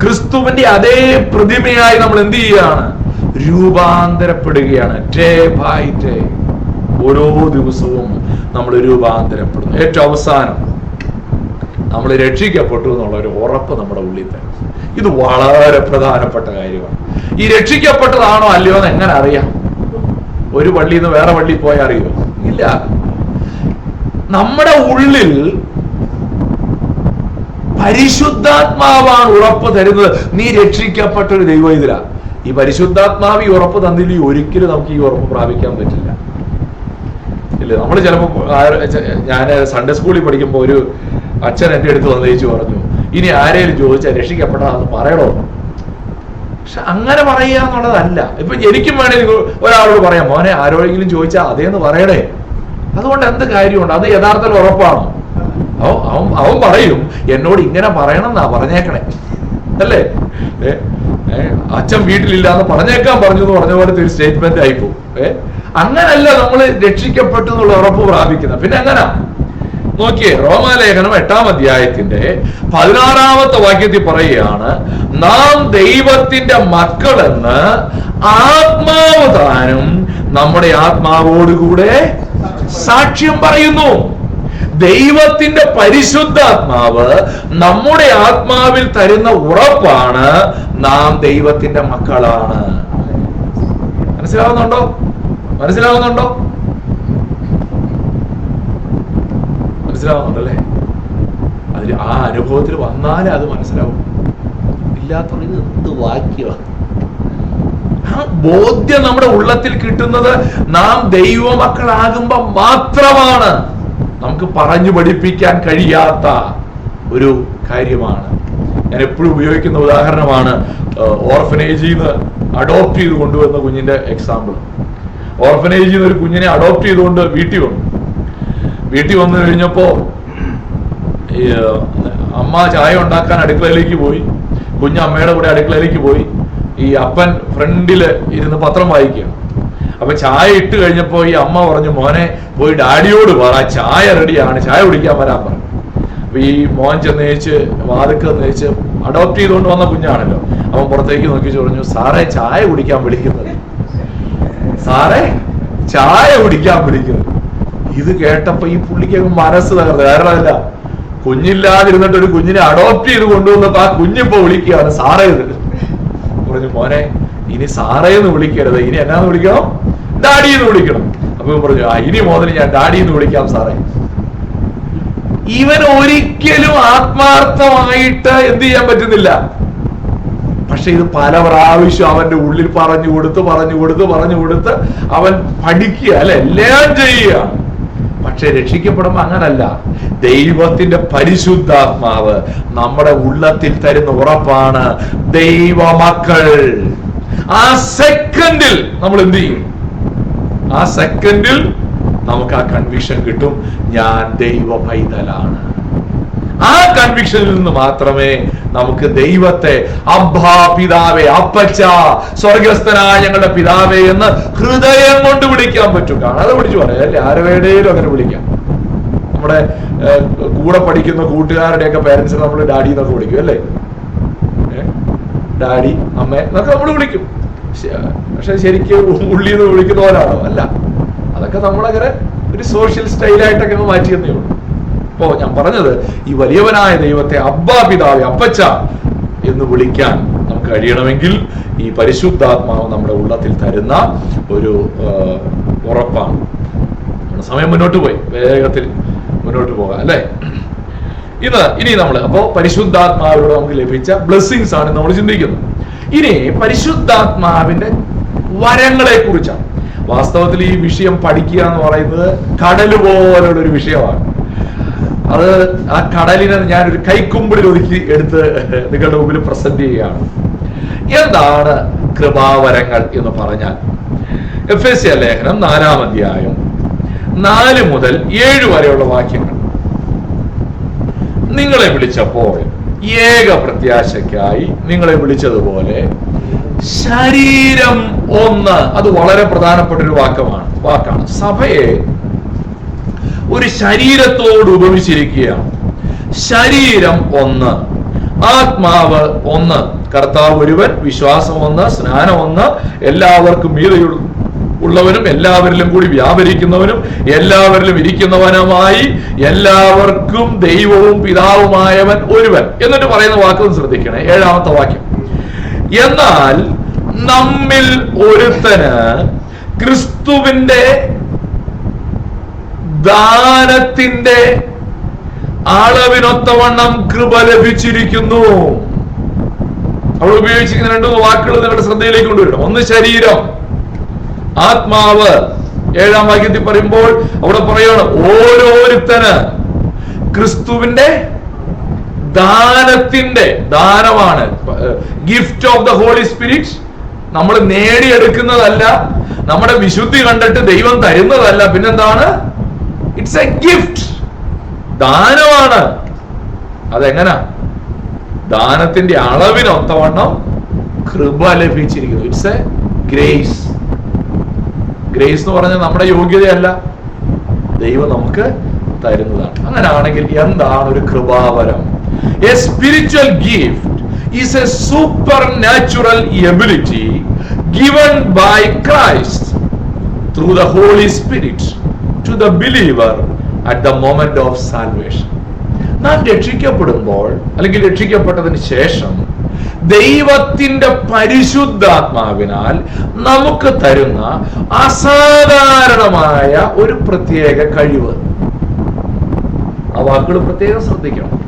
Speaker 1: ക്രിസ്തുവിന്റെ അതേ പ്രതിമയായി നമ്മൾ എന്ത് ചെയ്യുകയാണ്? രൂപാന്തരപ്പെടുകയാണ്. ഡേ ബൈ ഡേ, ഓരോ ദിവസവും നമ്മൾ രൂപാന്തരപ്പെടുന്നു. ഏറ്റവും അവസാനം നമ്മൾ രക്ഷിക്കപ്പെട്ടു എന്നുള്ള ഒരു ഉറപ്പ് നമ്മുടെ ഉള്ളിൽ തന്നെ. ഇത് വളരെ പ്രധാനപ്പെട്ട കാര്യമാണ്. ഈ രക്ഷിക്കപ്പെട്ടതാണോ അല്ലയോ എന്ന് എങ്ങനെ അറിയാം? ഒരു പള്ളിയിൽ നിന്ന് വേറെ പള്ളിയിൽ പോയാൽ അറിയോ? ഇല്ല. നമ്മുടെ ഉള്ളിൽ പരിശുദ്ധാത്മാവാണ് ഉറപ്പ് തരുന്നത്. നീ രക്ഷിക്കപ്പെട്ട ഒരു ദൈവവേദന. ഈ പരിശുദ്ധാത്മാവ് ഈ ഉറപ്പ് തന്നില്ല, ഒരിക്കലും നമുക്ക് ഈ ഉറപ്പ് പ്രാപിക്കാൻ പറ്റില്ല. ഇല്ല, നമ്മൾ ചിലപ്പോൾ, ഞാൻ സൺഡേ സ്കൂളിൽ പഠിക്കുമ്പോൾ ഒരു അച്ഛൻ എൻ്റെ അടുത്ത് വന്ന് ചോദിച്ചു പറഞ്ഞു, ഇനി ആരെങ്കിലും ചോദിച്ചാൽ രക്ഷിക്കപ്പെടാന്ന് പറയണോ? പക്ഷെ അങ്ങനെ പറയുക എന്നുള്ളതല്ല. ഇപ്പൊ എനിക്കും വേണമെങ്കിൽ ഒരാളോട് പറയാം, മോനെ ആരോടെങ്കിലും ചോദിച്ചാൽ അതേന്ന് പറയണേ. അതുകൊണ്ട് എന്ത് കാര്യമുണ്ട്? അത് യഥാർത്ഥത്തിൽ ഉറപ്പാണോ? അവൻ പറയും, എന്നോട് ഇങ്ങനെ പറയണം എന്നാ പറഞ്ഞേക്കണേ, അല്ലേ? അച്ഛൻ വീട്ടിലില്ല എന്ന് പറഞ്ഞേക്കാൻ പറഞ്ഞു എന്ന് പറഞ്ഞ പോലത്തെ ഒരു സ്റ്റേറ്റ്മെന്റ് ആയിപ്പോവും. അങ്ങനല്ല നമ്മൾ രക്ഷിക്കപ്പെട്ടു എന്നുള്ള ഉറപ്പ് പ്രാപിക്കുന്നത്. പിന്നെ എങ്ങനാ? നോക്കിയേ, റോമാലേഖനം 8-ാം അധ്യായത്തിന്റെ 16-ാമത്തെ വാക്യത്തിൽ പറയുകയാണ്, നാം ദൈവത്തിന്റെ മക്കളെന്ന് ആത്മാവ് താനും നമ്മുടെ ആത്മാവോടുകൂടെ സാക്ഷ്യം പറയുന്നു. ദൈവത്തിന്റെ പരിശുദ്ധാത്മാവ് നമ്മുടെ ആത്മാവിൽ തരുന്ന ഉറപ്പാണ് നാം ദൈവത്തിന്റെ മക്കളാണ്. മനസ്സിലാവുന്നുണ്ടോ? മനസ്സിലാവുന്നുണ്ടോ? മനസ്സിലാവുന്നുണ്ടല്ലേ? അതിൽ ആ അനുഭവത്തിൽ വന്നാലേ അത് മനസ്സിലാവും. ഇല്ലാത്തവർ ഇത് എന്ത് വാക്യമാണ്? ആ ബോധ്യം നമ്മുടെ ഉള്ളത്തിൽ കിട്ടുന്നത് നാം ദൈവമക്കളാകുമ്പോ മാത്രമാണ്. നമുക്ക് പറഞ്ഞു പഠിപ്പിക്കാൻ കഴിയാത്ത ഒരു കാര്യമാണ്. ഞാൻ എപ്പോഴും ഉപയോഗിക്കുന്ന ഉദാഹരണമാണ് ഓർഫനേജിൽ നിന്ന് അഡോപ്റ്റ് ചെയ്ത് കൊണ്ടുവന്ന കുഞ്ഞിന്റെ എക്സാമ്പിൾ. ഓർഫനേജിൽ നിന്ന് ഒരു കുഞ്ഞിനെ അഡോപ്റ്റ് ചെയ്തുകൊണ്ട് വീട്ടിൽ വന്നു കഴിഞ്ഞപ്പോ ഈ അമ്മ ചായ ഉണ്ടാക്കാൻ അടുക്കളയിലേക്ക് പോയി, കുഞ്ഞ് അമ്മയുടെ കൂടെ അടുക്കളയിലേക്ക് പോയി. ഈ അപ്പൻ ഫ്രണ്ടില് ഇരുന്ന് പത്രം വായിക്കുകയാണ്. അപ്പൊ ചായ ഇട്ട് കഴിഞ്ഞപ്പോ ഈ അമ്മ പറഞ്ഞു, മോനെ പോയി ഡാഡിയോട് പറ ചായ റെഡിയാണ്, ചായ കുടിക്കാൻ വരാൻ പറഞ്ഞു. അപ്പൊ ഈ മോൻ ചെന്നേച്ച് വാതിക്ക് നേച്ച് അഡോപ്റ്റ് ചെയ്തുകൊണ്ട് വന്ന കുഞ്ഞാണല്ലോ. അവൻ പുറത്തേക്ക് നോക്കി പറഞ്ഞു, സാറേ ചായ കുടിക്കാൻ വിളിക്കുന്നത്, സാറേ ചായ കുടിക്കാൻ വിളിക്കുന്നത്. ഇത് കേട്ടപ്പോ ഈ പുള്ളിക്ക് മനസ്സ് തകർന്നു. കാരണമല്ല, കുഞ്ഞില്ലാതിരുന്നിട്ട് ഒരു കുഞ്ഞിനെ അഡോപ്റ്റ് ചെയ്ത് കൊണ്ടുവന്നപ്പോ ആ കുഞ്ഞിപ്പോ വിളിക്കുകയാണ് സാറേ. പറഞ്ഞു, മോനെ ഇനി സാറേന്ന് വിളിക്കരുത്, ഇനി എന്നാന്ന് വിളിക്കണം? ഡാഡിന്ന് വിളിക്കണം. അപ്പൊ പറഞ്ഞു, ഇനി മുതൽ ഞാൻ ഡാഡിന്ന് വിളിക്കാം സാറേ. ഇവൻ ഒരിക്കലും ആത്മാർത്ഥമായിട്ട് എന്ത് ചെയ്യാൻ പറ്റുന്നില്ല. പക്ഷെ ഇത് പല പ്രാവശ്യം അവന്റെ ഉള്ളിൽ പറഞ്ഞു കൊടുത്ത് അവൻ പഠിക്കുക, അല്ലെ, എല്ലാം ചെയ്യുക. പക്ഷെ രക്ഷിക്കപ്പെടുമ്പോ അങ്ങനല്ല. ദൈവത്തിന്റെ പരിശുദ്ധാത്മാവ് നമ്മുടെ ഉള്ളത്തിൽ തരുന്ന ഉറപ്പാണ് ദൈവമക്കൾ. ആ സെക്കൻഡിൽ നമ്മൾ എന്ത് ചെയ്യും? ആ സെക്കൻഡിൽ നമുക്ക് ആ കൺവിക്ഷൻ കിട്ടും, ഞാൻ ദൈവ പൈതലാണ്. ആ കൺവിക്ഷനിൽ നിന്ന് മാത്രമേ നമുക്ക് ദൈവത്തെ അബ്ബാ പിതാവേ, അപ്പച്ച, സ്വർഗസ്ഥനായ ഞങ്ങളുടെ പിതാവേ എന്ന് ഹൃദയം കൊണ്ട് വിളിക്കാൻ പറ്റും. കാണാതെ വിളിച്ചു പറയാം, അല്ലെ? ആരുടെയും അങ്ങനെ വിളിക്കാം. നമ്മുടെ കൂടെ പഠിക്കുന്ന കൂട്ടുകാരുടെയൊക്കെ പേരൻസിനെ നമ്മൾ ഡാഡി എന്നൊക്കെ വിളിക്കും, അല്ലേ? ഡാഡി, അമ്മ എന്നൊക്കെ നമ്മൾ വിളിക്കും. പക്ഷെ ശരിക്കും ഉള്ളിൽ നിന്ന് വിളിക്കുന്ന പോലാണോ? അല്ല. അതൊക്കെ നമ്മളങ്ങനെ ഒരു സോഷ്യൽ സ്റ്റൈലായിട്ടൊക്കെ മാറ്റിയെന്നേ ഉള്ളൂ. അപ്പോ ഞാൻ പറഞ്ഞത്, ഈ വലിയവനായ ദൈവത്തെ അബ്ബാ പിതാവേ, അപ്പച്ച എന്ന് വിളിക്കാൻ നമുക്ക് കഴിയണമെങ്കിൽ ഈ പരിശുദ്ധാത്മാവ് നമ്മുടെ ഉള്ളത്തിൽ തരുന്ന ഒരു ഉറപ്പാണ്. സമയം മുന്നോട്ട് പോയി, വേഗത്തിൽ മുന്നോട്ട് പോകാം, അല്ലെ? ഇനി നമ്മൾ അപ്പോ പരിശുദ്ധാത്മാവിലൂടെ നമുക്ക് ലഭിച്ച ബ്ലെസ്സിങ്സ് ആണ് നമ്മൾ ചിന്തിക്കുന്നത്. ഇനി പരിശുദ്ധാത്മാവിന്റെ വരങ്ങളെ കുറിച്ചാണ്. വാസ്തവത്തിൽ ഈ വിഷയം പഠിക്കുക എന്ന് പറയുന്നത് കടല് പോലുള്ള ഒരു വിഷയമാണ്. അത് ആ കടലിനെ ഞാനൊരു കൈക്കുമ്പിളിൽ ഒതുക്കി എടുത്ത് നിങ്ങളുടെ മുമ്പിൽ പ്രസന്റ് ചെയ്യുകയാണ്. എന്താണ് കൃപാവരങ്ങൾ എന്ന് പറഞ്ഞാൽ, എഫേസ്യ ലേഖനം 4-ാം അധ്യായം 4 മുതൽ 7 വരെയുള്ള വാക്യങ്ങൾ. നിങ്ങളെ വിളിച്ചപ്പോൾ ഏക പ്രത്യാശയ്ക്കായി നിങ്ങളെ വിളിച്ചതുപോലെ ശരീരം ഒന്ന്. അത് വളരെ പ്രധാനപ്പെട്ട ഒരു വാക്കാണ്. സഭയെ ഒരു ശരീരത്തോട് ഉപമിച്ചിരിക്കുകയാണ്. ശരീരം ഒന്ന്, ആത്മാവ് ഒന്ന്, കർത്താവ് ഒരുവൻ, വിശ്വാസം ഒന്ന്, സ്നാനം ഒന്ന്, എല്ലാവർക്കും മീതെയുള്ളവനും എല്ലാവരിലും കൂടി വ്യാപരിക്കുന്നവനും എല്ലാവരിലും ഇരിക്കുന്നവനുമായി എല്ലാവർക്കും ദൈവവും പിതാവുമായവൻ ഒരുവൻ. എന്നിട്ട് പറയുന്ന വാക്കൊന്ന് ശ്രദ്ധിക്കണേ, 7ാമത്തെ വാക്യം. എന്നാൽ നമ്മിൽ ഒരുത്തന് ക്രിസ്തുവിന്റെ ദാനത്തിന്റെ അളവിനൊത്തവണ്ണം കൃപ ലഭിച്ചിരിക്കുന്നു. അവിടെ ഉപയോഗിച്ചിരിക്കുന്ന 2 വാക്കുകൾ നിങ്ങളുടെ ശ്രദ്ധയിലേക്ക് കൊണ്ടുവരണം. ഒന്ന് ശരീരം, ആത്മാവ്. 7ാം വാക്യത്തിൽ പറയുമ്പോൾ അവിടെ പറയണം ഓരോരുത്തന് ക്രിസ്തുവിന്റെ ദാനത്തിന്റെ, ദാനമാണ്, gift of the holy Spirit. നമ്മൾ നേടിയെടുക്കുന്നതല്ല, നമ്മുടെ വിശുദ്ധി കണ്ടിട്ട് ദൈവം തരുന്നതല്ല, പിന്നെന്താണ്? ഇറ്റ്സ് എ ഗിഫ്റ്റ്, ദാനമാണ്. അതെങ്ങനാ? ദാനത്തിന്റെ അളവിനൊത്തവണ്ണം കൃപ ലഭിച്ചിരിക്കുന്നു. It's A grace. ഗ്രേസ് എന്ന് പറഞ്ഞാൽ നമ്മുടെ യോഗ്യതയല്ല, ദൈവം നമുക്ക് തരുന്നതാണ്. അങ്ങനെയാണെങ്കിൽ എന്താണ് ഒരു കൃപാവരം? A spiritual gift is a super natural ability given by Christ through the Holy Spirit to the believer at the moment of salvation. നാം രക്ഷിക്കപ്പെടുമ്പോൾ അല്ലെങ്കിൽ രക്ഷിക്കപ്പെട്ടതിന് ശേഷം ദൈവത്തിന്റെ പരിശുദ്ധാത്മാവിനാൽ നമുക്ക് തരുന്ന അസാധാരണമായ ഒരു പ്രത്യേക കഴിവ്. ആ വാക്കുകൾ പ്രത്യേകം ശ്രദ്ധിക്കണം.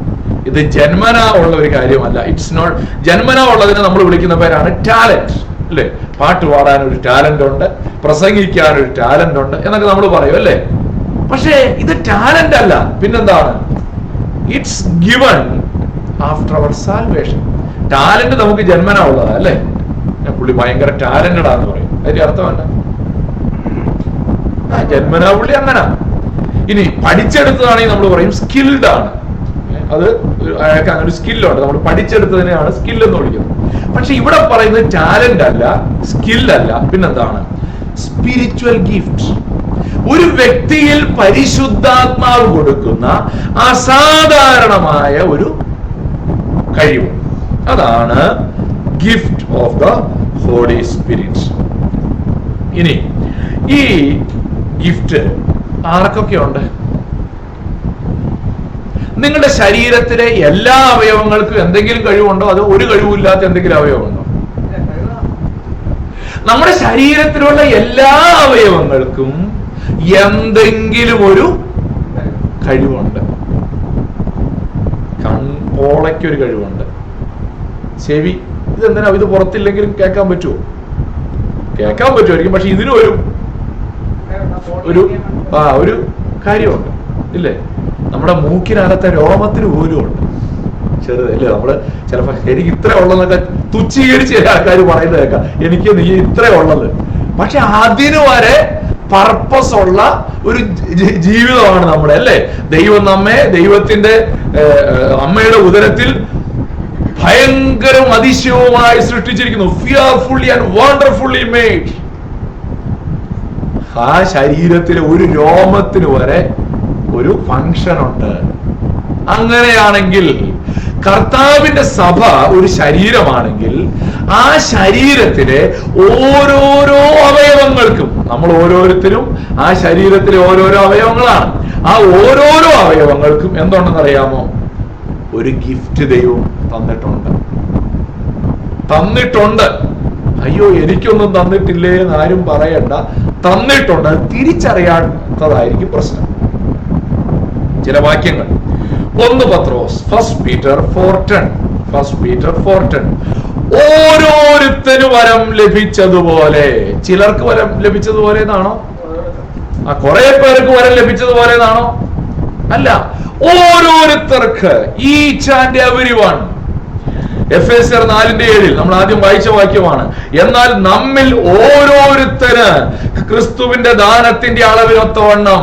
Speaker 1: ഇത് ജന്മനാ ഉള്ള ഒരു കാര്യമല്ല. ഇറ്റ്സ് നോട്ട് ജന്മനാ ഉള്ളതിനെ നമ്മൾ വിളിക്കുന്ന പേരാണ് ടാലന്റ്, അല്ലെ? പാട്ട് പാടാൻ ഒരു ടാലന്റ് ഉണ്ട്, പ്രസംഗിക്കാൻ ഒരു ടാലന്റ് ഉണ്ട് എന്നൊക്കെ നമ്മൾ പറയും, അല്ലേ? പക്ഷേ ഇത് ടാലന്റ് അല്ല, പിന്നെന്താണ്? It's given after our salvation. Talent നമുക്ക് ജന്മനാ ഉള്ളതാ, അല്ലേ? പുള്ളി ഭയങ്കര ടാലന്റഡ് ആന്ന് പറയും, അതിന്റെ അർത്ഥമല്ല. ജന്മനാ പുള്ളി അങ്ങനെ. ഇനി പഠിച്ചെടുത്തതാണെങ്കിൽ നമ്മൾ പറയും സ്കിൽഡ് ആണ്. അത് അയാൾക്ക് അങ്ങനെ ഒരു സ്കില്ലുണ്ട്, നമ്മൾ പഠിച്ചെടുത്തതിനെയാണ് സ്കിൽ എന്ന് വിളിക്കുന്നത്. പക്ഷെ ഇവിടെ പറയുന്നത് ടാലന്റ് അല്ല, സ്കില്ലല്ല, പിന്നെന്താണ്? Spiritual gift. ഒരു വ്യക്തിയിൽ പരിശുദ്ധാത്മാവ് കൊടുക്കുന്ന അസാധാരണമായ ഒരു കഴിവ്, അതാണ് gift of the holy Spirit. ഇനി ഈ ഗിഫ്റ്റ് ആർക്കൊക്കെ ഉണ്ട്? നിങ്ങളുടെ ശരീരത്തിലെ എല്ലാ അവയവങ്ങൾക്കും എന്തെങ്കിലും കഴിവുണ്ടോ? അതോ ഒരു കഴിവില്ലാത്ത എന്തെങ്കിലും അവയവമുണ്ടോ? നമ്മുടെ ശരീരത്തിലുള്ള എല്ലാ അവയവങ്ങൾക്കും എന്തെങ്കിലും ഒരു കഴിവുണ്ട്. കൺപോളയ്ക്കൊരു കഴിവുണ്ട്, ചെവി. ഇതെന്തിനാ? ഇത് പുറത്തില്ലെങ്കിലും കേൾക്കാൻ പറ്റുമോ? കേൾക്കാൻ പറ്റുമായിരിക്കും, പക്ഷെ ഇതിനും ഒരു കാര്യമുണ്ട്, ഇല്ലേ? നമ്മുടെ മൂക്കിനകത്തെ രോമത്തിന് പോലും ഉണ്ട്, ചെറുതല്ലേ? നമ്മള് ചിലപ്പോ എനിക്ക് ഇത്ര ഉള്ളതെന്നൊക്കെ തുച്ഛീകരിച്ച് ചില ആൾക്കാർ പറയുന്നത് കേൾക്കാം, എനിക്ക് നീ ഇത്ര ഉള്ളത്. പക്ഷെ അതിന് വരെ പർപ്പസ് ഉള്ള ഒരു ജീവിതമാണ് നമ്മുടെ, അല്ലേ? ദൈവം നമ്മെ ദൈവത്തിന്റെ അമ്മയുടെ ഉദരത്തിൽ ഭയങ്കരവും അതിശയവുമായി സൃഷ്ടിച്ചിരിക്കുന്നു. Fearfully and wonderfully made. ആ ശരീരത്തിലെ ഒരു രോമത്തിന് വരെ ഒരു ഫങ്ഷൻ ഉണ്ട്. അങ്ങനെയാണെങ്കിൽ കർത്താവിന്റെ സഭ ഒരു ശരീരമാണെങ്കിൽ ആ ശരീരത്തിലെ ഓരോരോ അവയവങ്ങൾക്കും, നമ്മൾ ഓരോരുത്തരും ആ ശരീരത്തിലെ ഓരോരോ അവയവങ്ങളാണ്, ആ ഓരോരോ അവയവങ്ങൾക്കും എന്തുണ്ടെന്ന് അറിയാമോ? ഒരു ഗിഫ്റ്റ് ദൈവം തന്നിട്ടുണ്ട്. അയ്യോ എനിക്കൊന്നും തന്നിട്ടില്ലേ എന്ന് ആരും പറയണ്ട, തന്നിട്ടുണ്ട്. തിരിച്ചറിയാത്തതായിരിക്കും പ്രശ്നം. ചില വാക്യങ്ങൾ, 1 പത്രോസ്, 1 Peter 4:10. ഓരോരുത്തരും വരം ലഭിച്ചതുപോലെ. ചിലർക്ക് വരം ലഭിച്ചതുപോലെ എന്നാണോ? കുറെ പേർക്ക് വരം ലഭിച്ചതുപോലെ എന്നാണോ? അല്ല, ഓരോരുത്തർക്ക്, ഈച്ച് ആൻഡ് എവരി വൺ. എഫേസ്യർ 4:7 നമ്മൾ ആദ്യം വായിച്ച വാക്യമാണ്. എന്നാൽ നമ്മിൽ ഓരോരുത്തര് ക്രിസ്തുവിന്റെ ദാനത്തിന്റെ അളവിനൊത്തവണ്ണം.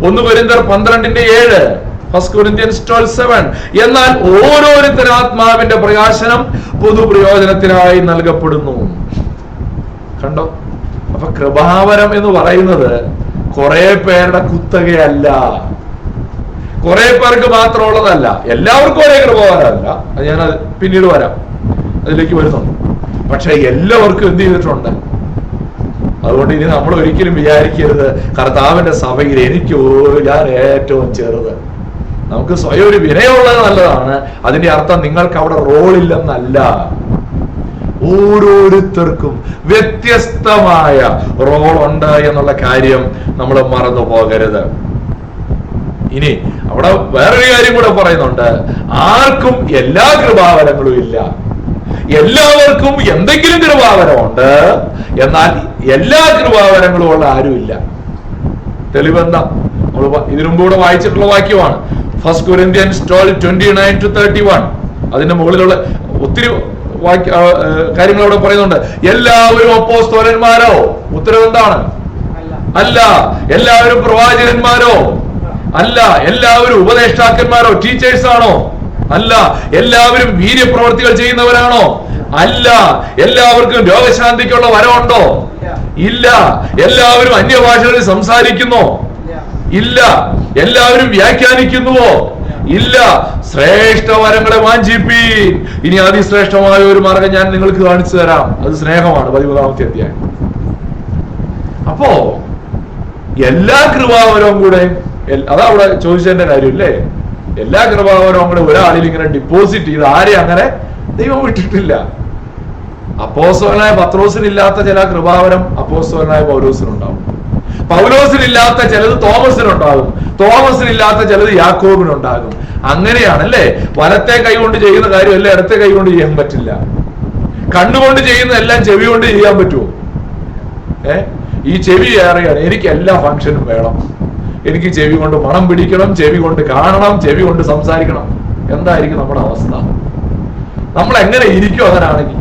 Speaker 1: 1 കൊരിന്ത്യർ 12:7, 1 Corinthians 12:7. എന്നാൽ ഓരോരുത്തരും ആത്മാവിന്റെ പ്രകാശനം പൊതുപ്രയോജനത്തിനായി നൽകപ്പെടുന്നു. കണ്ടോ? അപ്പൊ കൃപാവരം എന്ന് പറയുന്നത് കുറെ പേരുടെ കുത്തകയല്ല, കുറെ പേർക്ക് മാത്രമുള്ളതല്ല, എല്ലാവർക്കും ഒരേ കൃപാവരമല്ല. അത് ഞാൻ പിന്നീട് വരാം, അതിലേക്ക് വരുന്നുണ്ട്. പക്ഷെ എല്ലാവർക്കും എന്ത് ചെയ്തിട്ടുണ്ട്? അതുകൊണ്ട് ഇനി നമ്മൾ ഒരിക്കലും വിചാരിക്കരുത് കർത്താവിന്റെ സഭയിൽ ഞാൻ ഏറ്റവും ചെറുത്. നമുക്ക് സ്വയം ഒരു വിനയമുള്ളത് നല്ലതാണ്. അതിന്റെ അർത്ഥം നിങ്ങൾക്ക് അവിടെ റോളില്ലെന്നല്ല. ഓരോരുത്തർക്കും വ്യത്യസ്തമായ റോളുണ്ട് എന്നുള്ള കാര്യം നമ്മൾ മറന്നു പോകരുത്. ഇനി അവിടെ വേറൊരു കാര്യം കൂടെ പറയുന്നുണ്ട്. ആർക്കും എല്ലാ കൃപാവരങ്ങളും ഇല്ല. എല്ലാവർക്കും എന്തെങ്കിലും കൃപാവരമുണ്ട്, എന്നാൽ എല്ലാ കൃപാവരങ്ങളും ഉള്ള ആരുമില്ല. തെളിവെന്താ? നമ്മൾ ഇതിനു മുമ്പ് കൂടെ വായിച്ചിട്ടുള്ള വാക്യമാണ്. 1 Corinthians 12:29-31. അതിന്റെ മുകളിലുള്ള ഒത്തിരി കാര്യങ്ങൾ അവിടെ പറയുന്നുണ്ട്. എല്ലാവരും അപ്പോസ്തലന്മാരോ? ഉത്തരം എന്താണ്? അല്ല. എല്ലാവരും പ്രവാചകന്മാരോ? അല്ല. എല്ലാവരും ഉപദേഷ്ടാക്കന്മാരോ, ടീച്ചേഴ്സ് ആണോ? അല്ല. എല്ലാവരും വീര്യപ്രവർത്തികൾ ചെയ്യുന്നവരാണോ? അല്ല. എല്ലാവർക്കും രോഗശാന്തിക്കുള്ള വരമുണ്ടോ? ഇല്ല. എല്ലാവരും അന്യഭാഷകളിൽ സംസാരിക്കുന്നോ? ഇല്ല. എല്ലാവരും വ്യാഖ്യാനിക്കുന്നുവോ? ഇല്ല. ശ്രേഷ്ഠ വരങ്ങളെ വാഞ്ചിപ്പീൻ. ഇനി അതിശ്രേഷ്ഠമായ ഒരു മാർഗം ഞാൻ നിങ്ങൾക്ക് കാണിച്ചു തരാം. അത് സ്നേഹമാണ്. 13-ാമത്തെ അധ്യായം. അപ്പോ എല്ലാ കൃപാവരവും കൂടെ, അതാ അവിടെ ചോദിച്ചതിന്റെ കാര്യമില്ലേ, എല്ലാ കൃപാവരവും കൂടെ ഒരാളിൽ ഇങ്ങനെ ഡെപ്പോസിറ്റ് ചെയ്ത് ആരെ അങ്ങനെ ദൈവം വിട്ടിട്ടില്ല. അപ്പോസ്തലനായ പത്രോസിനില്ലാത്ത ചില കൃപാവരം അപ്പോസ്തലനായ പൗലോസിനുണ്ടാവും. പൗലോസിനില്ലാത്ത ചിലത് തോമസിനുണ്ടാകും. തോമസിനില്ലാത്ത ചിലത് യാക്കോബിനുണ്ടാകും. അങ്ങനെയാണല്ലേ? വലത്തെ കൈ കൊണ്ട് ചെയ്യുന്ന കാര്യമല്ല ഇടത്തെ കൈ കൊണ്ട് ചെയ്യാൻ പറ്റില്ല. കണ്ണുകൊണ്ട് ചെയ്യുന്ന എല്ലാം ചെവി കൊണ്ട് ചെയ്യാൻ പറ്റുമോ? ഈ ചെവി ഏറെയാണ്. എനിക്ക് എല്ലാ ഫംഗ്ഷനും വേണം. എനിക്ക് ചെവി കൊണ്ട് മണം പിടിക്കണം, ചെവി കൊണ്ട് കാണണം, ചെവി കൊണ്ട് സംസാരിക്കണം. എന്തായിരിക്കും നമ്മുടെ അവസ്ഥ? നമ്മൾ എങ്ങനെ ഇരിക്കും അങ്ങനാണെങ്കിൽ?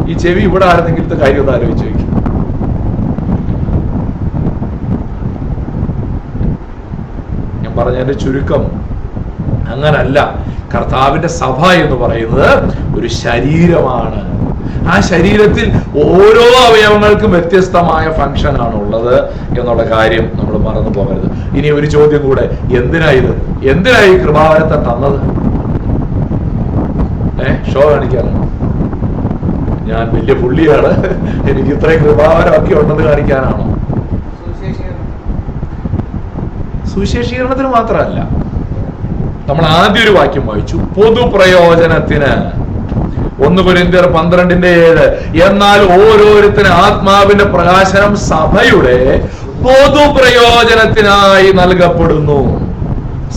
Speaker 1: ഈ ചെവി ഇവിടെ ആയിരുന്നെങ്കിലത്തെ കാര്യം ഒന്ന് ആലോചിച്ച് വയ്ക്കും. ഞാൻ പറഞ്ഞതിന്റെ ചുരുക്കം അങ്ങനല്ല. കർത്താവിന്റെ സഭ എന്ന് പറയുന്നത് ഒരു ശരീരമാണ്. ആ ശരീരത്തിൽ ഓരോ അവയവങ്ങൾക്കും വ്യത്യസ്തമായ ഫംഗ്ഷൻ ആണ് ഉള്ളത് എന്നുള്ള കാര്യം നമ്മൾ മറന്നു പോകരുത്. ഇനി ഒരു ചോദ്യം കൂടെ, എന്തിനായി കൃപാവരത്തെ തന്നത്? ഷോ കാണിക്കാനാണ്. ഞാൻ വലിയ പുള്ളിയാണ്, എനിക്ക് ഇത്രയും കൃപാവരമൊക്കെ ഉണ്ടെന്ന് കാണിക്കാനാണോ? സുവിശേഷീകരണത്തിന് മാത്രമല്ല. നമ്മൾ ആദ്യം ഒരു വാക്യം വായിച്ചു, പൊതുപ്രയോജനത്തിന്. 1 Corinthians 12:7. എന്നാൽ ഓരോരുത്തരും ആത്മാവിന്റെ പ്രകാശനം സഭയുടെ പൊതുപ്രയോജനത്തിനായി നൽകപ്പെടുന്നു.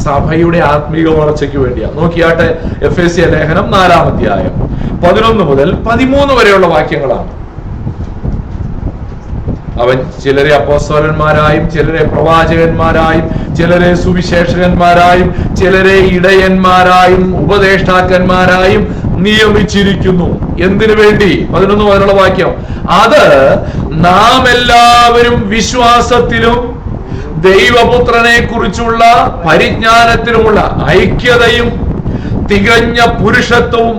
Speaker 1: സഭയുടെ ആത്മീക വളർച്ചയ്ക്ക് വേണ്ടിയാണ്. നോക്കിയാട്ടെ, എഫേസ്യ ലേഖനം 4-ാം അധ്യായം 11 മുതൽ 13 വരെയുള്ള വാക്യങ്ങളാണ്. അവൻ ചിലരെ അപ്പോസ്തലന്മാരായും ചിലരെ പ്രവാചകന്മാരായും ചിലരെ സുവിശേഷകന്മാരായും ചിലരെ ഇടയന്മാരായും ഉപദേഷ്ടാക്കന്മാരായും നിയമിച്ചിരിക്കുന്നു. എന്തിനു വേണ്ടി? 11 മുതലുള്ള വാക്യം. അത് നാം എല്ലാവരും വിശ്വാസത്തിലും ദൈവപുത്രനെ കുറിച്ചുള്ള പരിജ്ഞാനത്തിലുമുള്ള ഐക്യതയും തികഞ്ഞ പുരുഷത്വവും,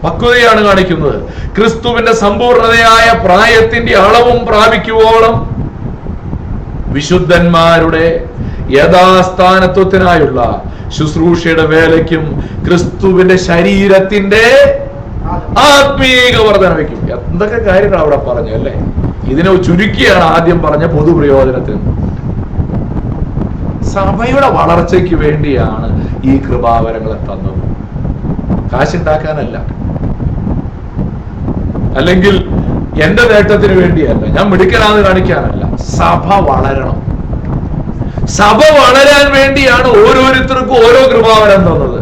Speaker 1: പക്വതയാണ് കാണിക്കുന്നത്. ക്രിസ്തുവിന്റെ സമ്പൂർണതയായ പ്രായത്തിന്റെ അളവും പ്രാപിക്കുവോളം വിശുദ്ധന്മാരുടെ യഥാസ്ഥാനത്വത്തിനായുള്ള ശുശ്രൂഷയുടെ വേലയ്ക്കും ക്രിസ്തുവിന്റെ ശരീരത്തിന്റെ ആത്മീക വർധനവയ്ക്കും. എന്തൊക്കെ കാര്യങ്ങൾ അവിടെ പറഞ്ഞു അല്ലേ? ഇതിനെ ചുരുക്കിയാണ് ആദ്യം പറഞ്ഞ പൊതുപ്രയോജനത്തിന്. സഭയുടെ വളർച്ചയ്ക്ക് വേണ്ടിയാണ് ഈ കൃപാവരങ്ങളെ തന്നത്, കാശുണ്ടാക്കാനല്ല, അല്ലെങ്കിൽ എന്റെ നേട്ടത്തിന് വേണ്ടിയല്ല, ഞാൻ മിടുക്കനാന്ന് കാണിക്കാനല്ല. സഭ വളരണം. സഭ വളരാൻ വേണ്ടിയാണ് ഓരോരുത്തർക്കും ഓരോ കൃപാവരം തന്നത്.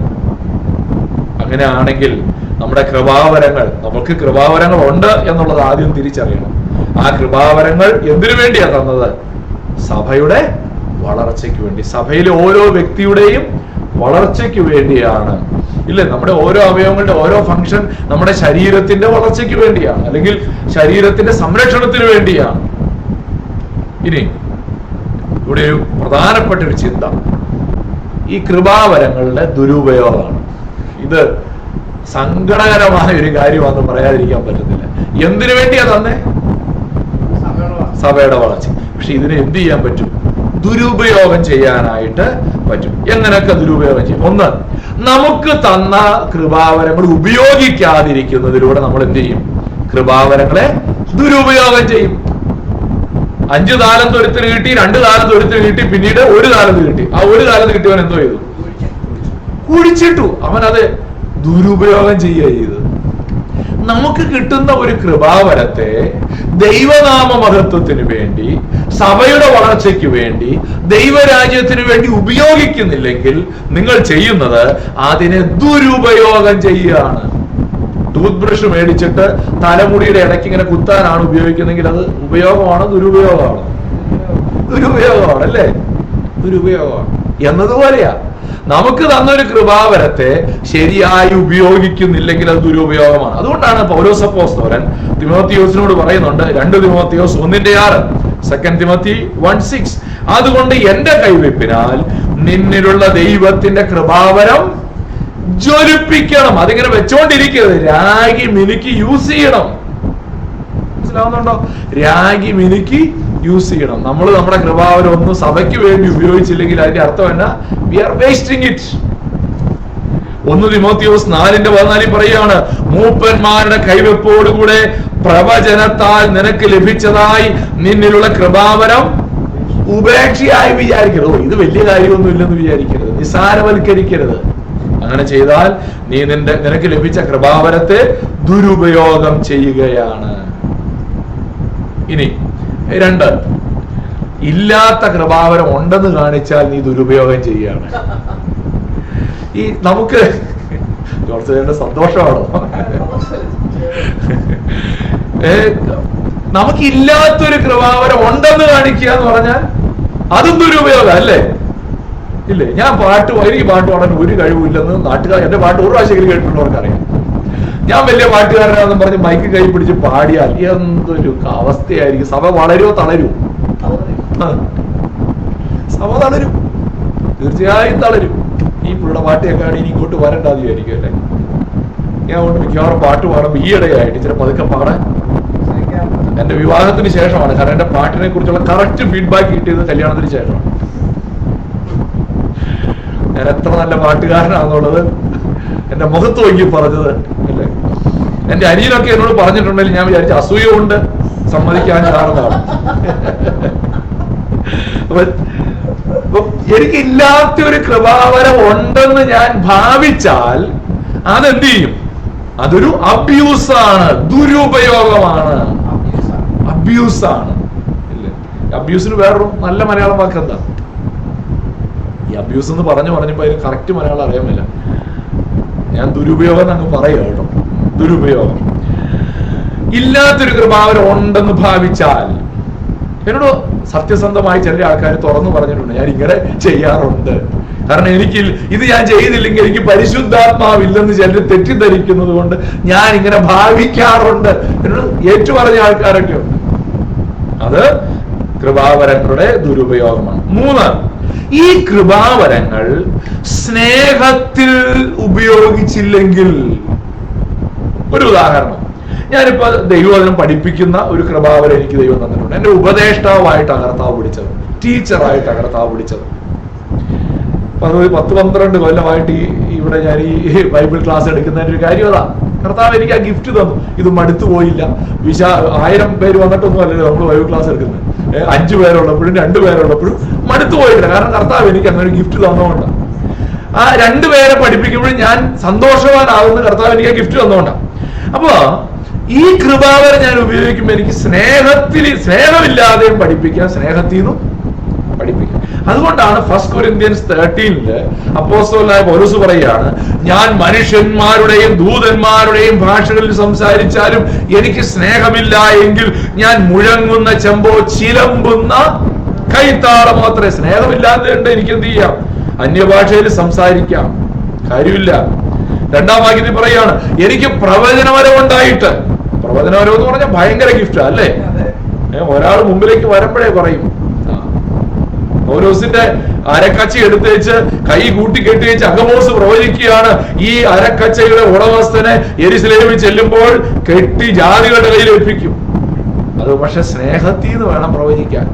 Speaker 1: അങ്ങനെയാണെങ്കിൽ നമ്മുടെ കൃപാവരങ്ങൾ, നമുക്ക് കൃപാവരങ്ങൾ ഉണ്ട് എന്നുള്ളത് ആദ്യം തിരിച്ചറിയണം. ആ കൃപാവരങ്ങൾ എന്തിനു വേണ്ടിയാ തന്നത്? സഭയുടെ വളർച്ചയ്ക്ക് വേണ്ടി, സഭയിലെ ഓരോ വ്യക്തിയുടെയും വളർച്ചയ്ക്ക് വേണ്ടിയാണ്. ഇല്ലേ? നമ്മുടെ ഓരോ അവയവങ്ങളുടെ ഓരോ ഫംഗ്ഷൻ നമ്മുടെ ശരീരത്തിന്റെ വളർച്ചയ്ക്ക് വേണ്ടിയാണ്, അല്ലെങ്കിൽ ശരീരത്തിന്റെ സംരക്ഷണത്തിന് വേണ്ടിയാണ്. ഇനി ഇവിടെ ഒരു പ്രധാനപ്പെട്ട ഒരു ചിന്ത ഈ കൃപാവരങ്ങളുടെ ദുരുപയോഗമാണ്. ഇത് സങ്കടകരമായ ഒരു കാര്യമാണെന്ന് പറയാതിരിക്കാൻ പറ്റത്തില്ല. എന്തിനു വേണ്ടിയാ തന്നെ? സഭയുടെ വളർച്ച. പക്ഷെ ഇതിനെ എന്ത് ചെയ്യാൻ പറ്റും? ദുരുപയോഗം ചെയ്യാനായിട്ട് പറ്റും. എങ്ങനെയൊക്കെ ദുരുപയോഗം ചെയ്യും? ഒന്ന്, നമുക്ക് തന്ന കൃപാവരങ്ങൾ ഉപയോഗിക്കാതിരിക്കുന്നതിലൂടെ നമ്മൾ എന്ത് ചെയ്യും? കൃപാവരങ്ങളെ ദുരുപയോഗം ചെയ്യും. 5 താലന്ത് ഒരുത്തിന് കിട്ടി, 2 താലന്ത് ഒരുത്തിന് കിട്ടി, പിന്നീട് 1 താലന്ത് കിട്ടി. ആ 1 താലന്ത് കിട്ടിയവൻ എന്തോ ചെയ്തു? കുഴിച്ചിട്ടു. അവൻ അത് ദുരുപയോഗം ചെയ്യുക ചെയ്തത്. നമുക്ക് കിട്ടുന്ന ഒരു കൃപാവരത്തെ ദൈവനാമ മഹത്വത്തിന് വേണ്ടി, സഭയുടെ വളർച്ചയ്ക്ക് വേണ്ടി, ദൈവരാജ്യത്തിന് വേണ്ടി ഉപയോഗിക്കുന്നില്ലെങ്കിൽ നിങ്ങൾ ചെയ്യുന്നത് അതിനെ ദുരുപയോഗം ചെയ്യുകയാണ്. ടൂത്ത് ബ്രഷ് മേടിച്ചിട്ട് തലമുടിയുടെ ഇടയ്ക്ക് ഇങ്ങനെ കുത്താനാണ് ഉപയോഗിക്കുന്നെങ്കിൽ അത് ഉപയോഗമാണ്, ദുരുപയോഗമാണ്? ദുരുപയോഗമാണ്, അല്ലേ? ദുരുപയോഗമാണ്. എന്നതുപോലെയാ നമുക്ക് തന്നൊരു കൃപാവരത്തെ ശരിയായി ഉപയോഗിക്കുന്നില്ലെങ്കിൽ അത് ദുരുപയോഗമാണ്. അതുകൊണ്ടാണ് പൗലോസ് അപ്പോസ്തലൻ തിമോത്തിയോസിനോട് പറയുന്നുണ്ട്, 2 തിമോത്തിയോസ് 1:6, 2 തിമോത്തി 1:6, അതുകൊണ്ട് എന്റെ കൈവെപ്പിനാൽ നിന്നിലുള്ള ദൈവത്തിന്റെ കൃപാവരം ജ്വലിപ്പിക്കണം. അതിങ്ങനെ വെച്ചോണ്ടിരിക്കരുത്, രാഗി മിനുക്കി യൂസ് ചെയ്യണം. മനസ്സിലാവുന്നുണ്ടോ? രാഗി മിനുക്കി യൂസ് ചെയ്യണം. നമ്മൾ നമ്മുടെ കൃപാവരം ഒന്നും സഭയ്ക്ക് വേണ്ടി ഉപയോഗിച്ചില്ലെങ്കിൽ അതിന്റെ അർത്ഥം എന്നാ? We are wasting it. 1 തിമോത്തിയോസ് 4:14 പറയുകയാണ്, മൂപ്പന്മാരുടെ കൈവെപ്പോടുകൂടെ പ്രവചനത്താൽ നിനക്ക് ലഭിച്ചതായി നിന്നിലുള്ള കൃപാവരം ഉപേക്ഷയായി വിചാരിക്കരുത്. ഇത് വലിയ കാര്യമൊന്നും ഇല്ലെന്ന് വിചാരിക്കരുത്, നിസാരവൽക്കരിക്കരുത്. അങ്ങനെ ചെയ്താൽ നീ നിനക്ക് ലഭിച്ച കൃപാവരത്തെ ദുരുപയോഗം ചെയ്യുകയാണ്. ഇനി 2, ഇല്ലാത്ത കൃപാവരം ഉണ്ടെന്ന് കാണിച്ചാൽ നീ ദുരുപയോഗം ചെയ്യുകയാണ്. ഈ നമുക്ക് കുറച്ച് സന്തോഷമാണോ? നമുക്കില്ലാത്തൊരു കൃപാവരം ഉണ്ടെന്ന് കാണിക്കുക എന്ന് പറഞ്ഞാൽ അതും ദുരുപയോഗം അല്ലേ? ഇല്ലേ? ഞാൻ എനിക്ക് പാട്ട് പാടാൻ ഒരു കഴിവില്ലെന്ന് നാട്ടുകാർ, എന്റെ പാട്ട് ഒരു പ്രാവശ്യം കേട്ടിട്ടുള്ളവർക്ക് അറിയാം. ഞാൻ വലിയ പാട്ടുകാരനാണെന്ന് പറഞ്ഞ് മൈക്ക് കൈ പിടിച്ച് പാടിയാൽ എന്തൊരു അവസ്ഥയായിരിക്കും. സഭ വളരുമോ തളരുമോ? സഭ തളരും, തീർച്ചയായും തളരും. ഈ പുള്ളിയുടെ പാട്ട് കേൾക്കാണ് ഇനി ഇങ്ങോട്ട് വരണ്ടാന്ന് വിചാരിക്കും അല്ലേ? ഞാൻ കൊണ്ട് മിക്കവാറും പാട്ട് പാടുമ്പോൾ ഈയിടെയായിട്ട് ഇച്ചിരി പതുക്കെ പാടാൻ, എന്റെ വിവാഹത്തിന് ശേഷമാണ്. കാരണം എന്റെ പാട്ടിനെ കുറിച്ചുള്ള കറക്റ്റ് ഫീഡ്ബാക്ക് കിട്ടിയത് കല്യാണത്തിന് ശേഷമാണ്. ഞാൻ എത്ര നല്ല പാട്ടുകാരനാണെന്നുള്ളത് എന്റെ മുഖത്ത് നോക്കി പറഞ്ഞത് അല്ലേ? എന്റെ അനിയനൊക്കെ എന്നോട് പറഞ്ഞിട്ടുണ്ടെങ്കിൽ ഞാൻ വിചാരിച്ച അസൂയ കൊണ്ട് സമ്മതിക്കാൻ കാരണമാണ്. എനിക്ക് ഇല്ലാത്തൊരു കൃപാവരം ഉണ്ടെന്ന് ഞാൻ ഭാവിച്ചാൽ അതെന്ത് ചെയ്യും? അതൊരു അബ്യൂസാണ്, ദുരുപയോഗമാണ്, അബ്യൂസാണ്. ഇല്ലേ? അബ്യൂസിന് വേറൊരു നല്ല മലയാളം വാക്ക് എന്താ? ഈ അബ്യൂസ് എന്ന് പറഞ്ഞപ്പോ അതിന് കറക്റ്റ് മലയാളം അറിയാമില്ല. ഞാൻ ദുരുപയോഗം അങ്ങ് പറയുക കേട്ടോ. ദുരുപയോഗം. ഇല്ലാത്തൊരു കൃപാവരം ഉണ്ടെന്ന് ഭാവിച്ചാൽ, എന്നോട് സത്യസന്ധമായി ചില ആൾക്കാർ തുറന്നു പറഞ്ഞിട്ടുണ്ട്, ഞാൻ ഇങ്ങനെ ചെയ്യാറുണ്ട്. കാരണം ഇത് ഞാൻ ചെയ്തില്ലെങ്കിൽ എനിക്ക് പരിശുദ്ധാത്മാവില്ലെന്ന് ചിലർ തെറ്റിദ്ധരിക്കുന്നത് കൊണ്ട് ഞാൻ ഇങ്ങനെ ഭാവിക്കാറുണ്ട് എന്നോട് ഏറ്റുപറഞ്ഞ ആൾക്കാരൊക്കെ ഉണ്ട്. അത് കൃപാവരങ്ങളുടെ ദുരുപയോഗമാണ്. 3, ഈ കൃപാവരങ്ങൾ സ്നേഹത്തിൽ ഉപയോഗിച്ചില്ലെങ്കിൽ. ഒരു ഉദാഹരണം, ഞാനിപ്പോ ദൈവവചനം പഠിപ്പിക്കുന്ന ഒരു കൃപാവരം എനിക്ക് ദൈവം തന്നിട്ടുണ്ട്. എന്റെ ഉപദേഷ്ടാവായിട്ടാണ് കർത്താവ് വിളിച്ചത്, ടീച്ചറായിട്ടാണ് കർത്താവ് വിളിച്ചത്. 10-12 കൊല്ലമായിട്ട് ഇവിടെ ഞാൻ ഈ ബൈബിൾ ക്ലാസ് എടുക്കുന്നതിന്റെ ഒരു കാര്യം അതാ. കർത്താവ് എനിക്ക് ആ ഗിഫ്റ്റ് തന്നു. ഇത് മടുത്തു പോയില്ല. 1000 പേര് വന്നിട്ടൊന്നും അല്ലല്ലോ നമ്മൾ ബൈബിൾ ക്ലാസ് എടുക്കുന്നത്. 5 പേരുള്ളപ്പോഴും 2 പേരുള്ളപ്പോഴും മടുത്തു പോയില്ല. കാരണം കർത്താവ് എനിക്ക് അങ്ങനെ ഗിഫ്റ്റ് തന്നുകൊണ്ടാണ്. ആ 2 പേരെ പഠിപ്പിക്കുമ്പോഴും ഞാൻ സന്തോഷവാനാകുന്ന കർത്താവ് എനിക്ക് ആ ഗിഫ്റ്റ് തന്നുകൊണ്ടാണ്. അപ്പൊ ഈ കൃപാവരം ഞാൻ ഉപയോഗിക്കുമ്പോൾ എനിക്ക് സ്നേഹമില്ലാതെയും പഠിപ്പിക്കാം, സ്നേഹത്തിൽ നിന്നും പഠിപ്പിക്കാം. അതുകൊണ്ടാണ് 1 കൊരിന്ത്യൻസ് 13 അപ്പോസ്തലനായ പൗലോസ് പറയുകയാണ്, ഞാൻ മനുഷ്യന്മാരുടെയും ദൂതന്മാരുടെയും ഭാഷകളിൽ സംസാരിച്ചാലും എനിക്ക് സ്നേഹമില്ല എങ്കിൽ ഞാൻ മുഴങ്ങുന്ന ചെമ്പോ ചിലമ്പുന്ന കൈത്താളം മാത്രമേ. സ്നേഹമില്ലാത്തതുകൊണ്ട് എനിക്ക് എന്ത് ചെയ്യാം? അന്യഭാഷയിൽ സംസാരിക്കാം, കാര്യമില്ല. 2-ാം വാക്യത്തിൽ പറയാണ്, എനിക്ക് പ്രവചനപരം ഉണ്ടായിട്ട്. പ്രവചനപരം എന്ന് പറഞ്ഞാൽ ഭയങ്കര ഗിഫ്റ്റാ അല്ലേ? ഒരാൾ മുമ്പിലേക്ക് വരുമ്പോഴേ പറയും. പൗലോസിന്റെ അരക്കച്ച എടുത്തേച്ച് കൈ കൂട്ടി കെട്ടിവെച്ച് അഗമോസ് പ്രവചിക്കുകയാണ്, ഈ അരക്കച്ചയുടെ ഉടമസ്ഥനെ യെരുശലേമിൽ ചെല്ലുമ്പോൾ കെട്ടി ജാതികളുടെ കയ്യിൽ ഏൽപ്പിക്കും. അത് പക്ഷെ സ്നേഹത്തിൽ നിന്ന് വേണം പ്രവചിക്കാൻ.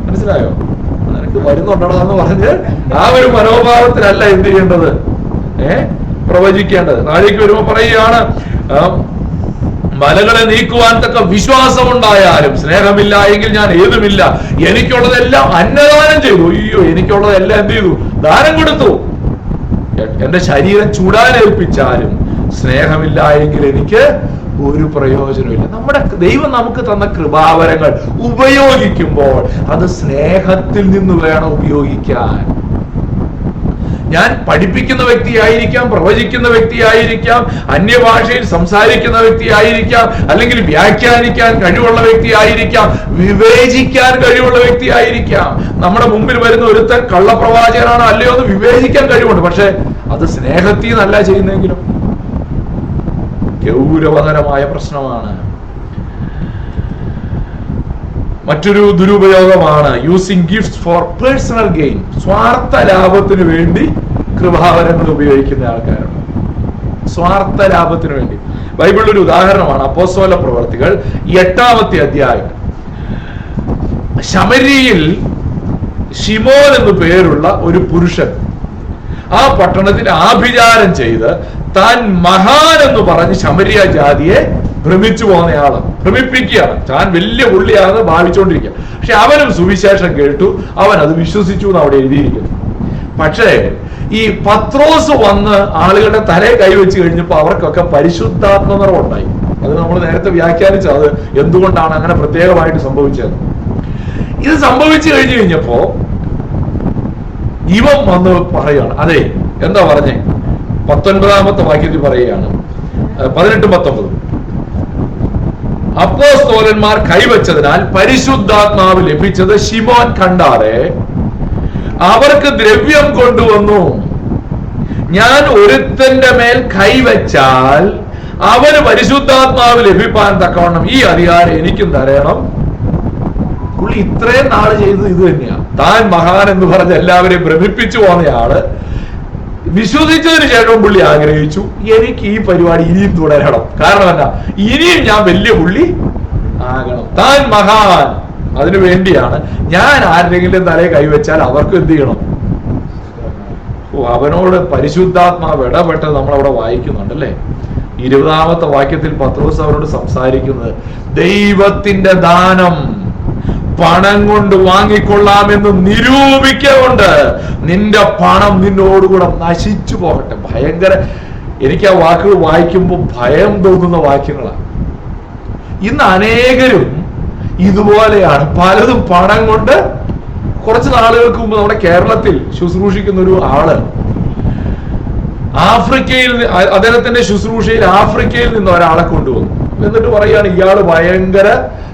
Speaker 1: മനസ്സിലായോ? ഇത് വരുന്നുണ്ടോ എന്ന് പറഞ്ഞ് ആ ഒരു മനോഭാവത്തിലല്ല എന്ത് ചെയ്യേണ്ടത്, പ്രവചിക്കേണ്ടത്. താഴേക്ക് വരുമ്പോ പറയുകയാണ്, മലകളെ നീക്കുവാൻ തക്ക വിശ്വാസമുണ്ടായാലും സ്നേഹമില്ല എങ്കിൽ ഞാൻ ഏതുമില്ല. എനിക്കുള്ളതെല്ലാം അന്നദാനം ചെയ്തു. അയ്യോ, എനിക്കുള്ളതെല്ലാം എന്ത് ചെയ്തു? ദാനം കൊടുത്തു. എന്റെ ശരീരം ചൂടാനേൽപ്പിച്ചാലും സ്നേഹമില്ല എങ്കിൽ എനിക്ക് ഒരു പ്രയോജനമില്ല. നമ്മുടെ ദൈവം നമുക്ക് തന്ന കൃപാവരങ്ങൾ ഉപയോഗിക്കുമ്പോൾ അത് സ്നേഹത്തിൽ നിന്ന് വേണം ഉപയോഗിക്കാൻ. ഞാൻ പഠിപ്പിക്കുന്ന വ്യക്തിയായിരിക്കാം, പ്രവചിക്കുന്ന വ്യക്തിയായിരിക്കാം, അന്യഭാഷയിൽ സംസാരിക്കുന്ന വ്യക്തിയായിരിക്കാം, അല്ലെങ്കിൽ വ്യാഖ്യാനിക്കാൻ കഴിവുള്ള വ്യക്തിയായിരിക്കാം, വിവേചിക്കാൻ കഴിവുള്ള വ്യക്തിയായിരിക്കാം. നമ്മുടെ മുമ്പിൽ വരുന്ന ഒരുത്തൻ കള്ളപ്രവാചകനാണോ അല്ലയോ എന്ന് വിവേചിക്കാൻ കഴിവുണ്ട്. പക്ഷെ അത് സ്നേഹത്തിൽ നിന്നല്ല ചെയ്യുന്നെങ്കിലും ഗൗരവതരമായ പ്രശ്നമാണ്. മറ്റൊരു ദുരുപയോഗമാണ് using gifts for personal gain. സ്വാർത്ഥ ലാഭത്തിന് വേണ്ടി കൃപാവരങ്ങൾ ഉപയോഗിക്കുന്ന ആൾക്കാരുണ്ട്. സ്വാർത്ഥ ലാഭത്തിന് വേണ്ടി. ബൈബിളിൽ ഒരു ഉദാഹരണമാണ് അപ്പോസ്തല പ്രവർത്തികൾ 8-ാമത്തെ അധ്യായം. ശമര്യയിൽ ശിമോൻ എന്നു പേരുള്ള ഒരു പുരുഷൻ ആ പട്ടണത്തിൽ ആഭിചാരം ചെയ്ത് താൻ മഹാൻ എന്ന് പറഞ്ഞ് ശമര്യ ജാതിയെ ഭ്രമിച്ചു പോകുന്നയാള്, ഭ്രമിപ്പിക്കുകയാണ്. താൻ വലിയ പുള്ളിയാണെന്ന് ഭാവിച്ചുകൊണ്ടിരിക്കുക. പക്ഷെ അവനും സുവിശേഷം കേട്ടു, അവൻ അത് വിശ്വസിച്ചു എന്ന് അവിടെ എഴുതിയിരിക്കുന്നു. പക്ഷേ ഈ പത്രോസ് വന്ന് ആളുകളുടെ തലയെ കൈവച്ച് കഴിഞ്ഞപ്പോ അവർക്കൊക്കെ പരിശുദ്ധാത്മ നിറവ് ഉണ്ടായി. അത് നമ്മൾ നേരത്തെ വ്യാഖ്യാനിച്ചത്, അത് എന്തുകൊണ്ടാണ് അങ്ങനെ പ്രത്യേകമായിട്ട് സംഭവിച്ചത്. ഇത് സംഭവിച്ചു കഴിഞ്ഞപ്പോ ഇവൻ വന്ന് പറയുകയാണ്. അതെ, എന്താ പറഞ്ഞേ? 19-ാമത്തെ വാക്യത്തിൽ പറയുകയാണ്, 18-19. അപ്പോസ്തലന്മാർ കൈവച്ചതിനാൽ പരിശുദ്ധാത്മാവ് ലഭിച്ചത് ശിമോൻ കണ്ടാറെ അവർക്ക് ദ്രവ്യം കൊണ്ടുവന്നു. ഞാൻ ഒരുത്തന്റെ മേൽ കൈവച്ചാൽ അവന് പരിശുദ്ധാത്മാവ് ലഭിപ്പാൻ തക്കവണ്ണം ഈ അധികാരം എനിക്കും തരണം. പുള്ളി ഇത്രയും നാള് ചെയ്തത് ഇത് തന്നെയാണ്. താൻ മഹാൻ എന്ന് പറഞ്ഞ് എല്ലാവരെയും ഭ്രമിപ്പിച്ചു പോന്നയാള് വിശ്വസിച്ചതിന് ശേഷം പുള്ളി ആഗ്രഹിച്ചു, എനിക്ക് ഈ പരിപാടി ഇനിയും തുടരണം. കാരണം എന്താ? ഇനിയും ഞാൻ വലിയ പുള്ളി ആകണം. താൻ മഹാൻ, അതിനു വേണ്ടിയാണ് ഞാൻ ആരുടെങ്കിലും തലയെ കൈവച്ചാൽ അവർക്ക് എന്ത് ചെയ്യണം? അവനോട് പരിശുദ്ധാത്മാവ് ഇടപെട്ടത് നമ്മളവിടെ വായിക്കുന്നുണ്ടല്ലേ. 20-ാമത്തെ വാക്യത്തിൽ പത്രോസ് അവരോട് സംസാരിക്കുന്നത്, ദൈവത്തിന്റെ ദാനം പണം കൊണ്ട് വാങ്ങിക്കൊള്ളാമെന്ന് നിരൂപിക്കൊണ്ട് നിന്റെ പണം നിന്നോടുകൂടെ നശിച്ചു പോകട്ടെ. ഭയങ്കര, എനിക്ക് ആ വാക്കുകൾ വായിക്കുമ്പോൾ ഭയം തോന്നുന്ന വാക്യങ്ങളാണ്. ഇന്ന് അനേകരും ഇതുപോലെയാണ്. പലതും പണം കൊണ്ട്. കുറച്ച് നാളുകൾക്ക് മുമ്പ് നമ്മുടെ കേരളത്തിൽ ശുശ്രൂഷിക്കുന്ന ഒരു ആള് ആഫ്രിക്കയിൽ, അദ്ദേഹത്തിന്റെ ശുശ്രൂഷയിൽ ആഫ്രിക്കയിൽ നിന്ന് ഒരാളെ കൊണ്ടുവന്നു. എന്നിട്ട് പറയുകയാണ്, ഇയാള് ഭയങ്കര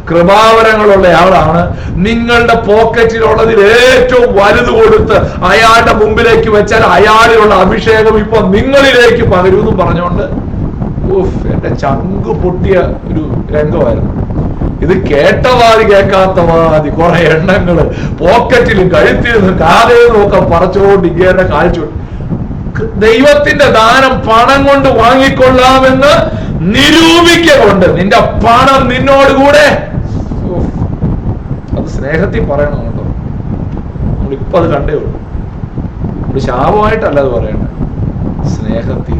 Speaker 1: കൃപാവരങ്ങളുള്ള ആളാണ്, നിങ്ങളുടെ പോക്കറ്റിലുള്ളതിൽ ഏറ്റവും വലുത് കൊടുത്ത് അയാളുടെ മുമ്പിലേക്ക് വെച്ചാൽ അയാളിലുള്ള അഭിഷേകം ഇപ്പൊ നിങ്ങളിലേക്ക് പകരുമെന്നും പറഞ്ഞുകൊണ്ട് എന്റെ ചങ്ക് പൊട്ടിയ ഒരു രംഗമായിരുന്നു. ഇത് കേട്ടവാതി കേൾക്കാത്തവാതി കുറെ എണ്ണങ്ങള് പോക്കറ്റിലും കഴുത്തിലും കാതേന്നും ഒക്കെ പറിച്ചുകൊണ്ട് ഇങ്ങനെ കാഴ്ച. ദൈവത്തിന്റെ ദാനം പണം കൊണ്ട് വാങ്ങിക്കൊള്ളാമെന്ന് നിരൂപിക്കൊണ്ട് നിന്റെ പണം നിന്നോടുകൂടെ. അത് സ്നേഹത്തിൽ പറയണം കേട്ടോ. നമ്മളിപ്പോ അത് കണ്ടേ ഉള്ളൂ. നമ്മൾ ശാപമായിട്ടല്ല അത് പറയണ്ടേ, സ്നേഹത്തിൽ.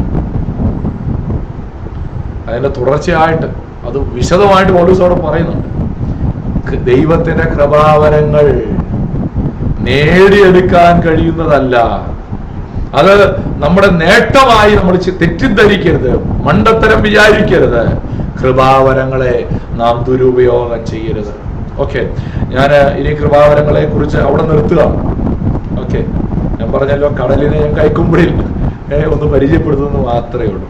Speaker 1: അതിന്റെ തുടർച്ചയായിട്ട് അത് വിശദമായിട്ട് പൗലോസോടെ പറയുന്നുണ്ട്. ദൈവത്തിന്റെ കൃപാവരങ്ങൾ നേടിയെടുക്കാൻ കഴിയുന്നതല്ല. അത് നമ്മുടെ നേട്ടമായി നമ്മൾ തെറ്റിദ്ധരിക്കരുത്, മണ്ടത്തരം വിചാരിക്കരുത്. കൃപാവരങ്ങളെ നാം ദുരുപയോഗം ചെയ്യരുത്. ഓക്കെ, ഞാൻ ഇനി കൃപാവരങ്ങളെ കുറിച്ച് അവിടെ നിർത്തുക. ഓക്കെ, ഞാൻ പറഞ്ഞല്ലോ, കടലിനെ ഞാൻ കൈക്കുമ്പിളിൽ ഒന്ന് പരിചയപ്പെടുത്തുന്നു മാത്രമേ ഉള്ളൂ.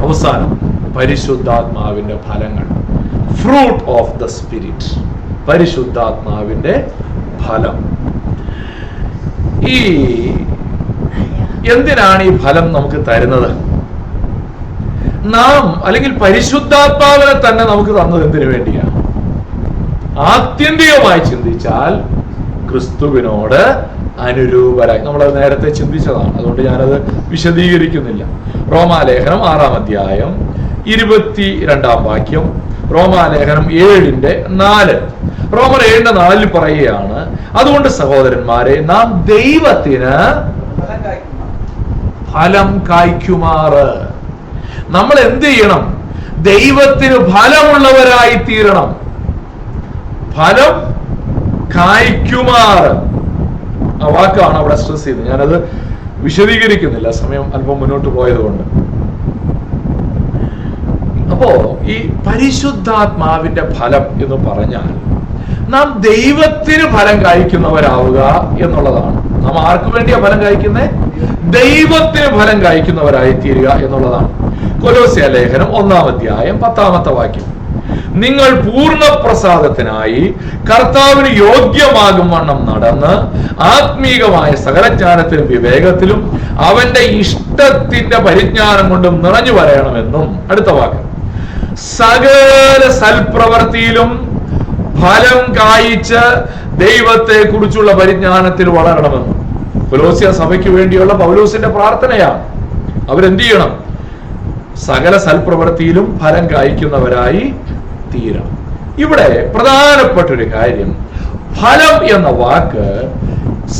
Speaker 1: അവസാനം പരിശുദ്ധാത്മാവിന്റെ ഫലങ്ങൾ, ഫ്രൂട്ട് ഓഫ് ദ സ്പിരിറ്റ്. പരിശുദ്ധാത്മാവിന്റെ ഫലം. ഈ എന്തിനാണ് ഈ ഫലം നമുക്ക് തരുന്നത്? നാം അല്ലെങ്കിൽ പരിശുദ്ധാത്മാവിനെ തന്നെ നമുക്ക് തന്നത് എന്തിനു വേണ്ടിയാണ്? ആത്യന്തികമായി ചിന്തിച്ചാൽ ക്രിസ്തുവിനോട് അനുരൂപരായി. നമ്മളത് നേരത്തെ ചിന്തിച്ചതാണ്, അതുകൊണ്ട് ഞാനത് വിശദീകരിക്കുന്നില്ല. റോമാലേഖനം 6-ാം അധ്യായം 22-ാം വാക്യം, റോമാലേഖനം 7-ന്റെ 4. റോമർ 7:4 പറയുകയാണ്, അതുകൊണ്ട് സഹോദരന്മാരെ നാം ദൈവത്തിന് ഫലം കായ്ക്കുമാറ്. നമ്മൾ എന്ത് ചെയ്യണം? ദൈവത്തിന് ഫലമുള്ളവരായി തീരണം. ഫലം കായ്ക്കുമാറ്, ആ വാക്കാണ് അവിടെ സ്ട്രെസ് ചെയ്തത്. ഞാനത് വിശദീകരിക്കുന്നില്ല, സമയം അല്പം മുന്നോട്ട് പോയത് കൊണ്ട്. അപ്പോ ഈ പരിശുദ്ധാത്മാവിന്റെ ഫലം എന്ന് പറഞ്ഞാൽ നാം ദൈവത്തിന് ഫലം കായ്ക്കുന്നവരാവുക എന്നുള്ളതാണ്. നാം ആർക്കു വേണ്ടിയാ ഫലം കായ്ക്കുന്നത്? ദൈവത്തിന് ഫലം കായ്ക്കുന്നവരായി തീരുക എന്നുള്ളതാണ്. കൊലോസ്യ ലേഖനം 1-ാം അധ്യായം 10-ാമത്തെ വാക്യം, നിങ്ങൾ പൂർണ്ണ പ്രസാദത്തിനായി കർത്താവിന് യോഗ്യമാകും വണ്ണം നടന്ന് ആത്മീകമായ സകലജ്ഞാനത്തിലും വിവേകത്തിലും അവന്റെ ഇഷ്ടത്തിന്റെ പരിജ്ഞാനം കൊണ്ടും നിറഞ്ഞു വരയണമെന്നും. അടുത്ത വാക്ക്, സകല സൽപ്രവൃത്തിയിലും ഫലം കായ്ച്ച് ദൈവത്തെ കുറിച്ചുള്ള പരിജ്ഞാനത്തിൽ വളരണമെന്നും. കൊലോസ്യ സഭയ്ക്ക് വേണ്ടിയുള്ള പൗലോസിന്റെ പ്രാർത്ഥനയാണ്. അവരെന്ത് ചെയ്യണം? സകല സൽപ്രവൃത്തിയിലും ഫലം കായ്ക്കുന്നവരായി തീരണം. ഇവിടെ പ്രധാനപ്പെട്ട ഒരു കാര്യം, ഫലം എന്ന വാക്ക്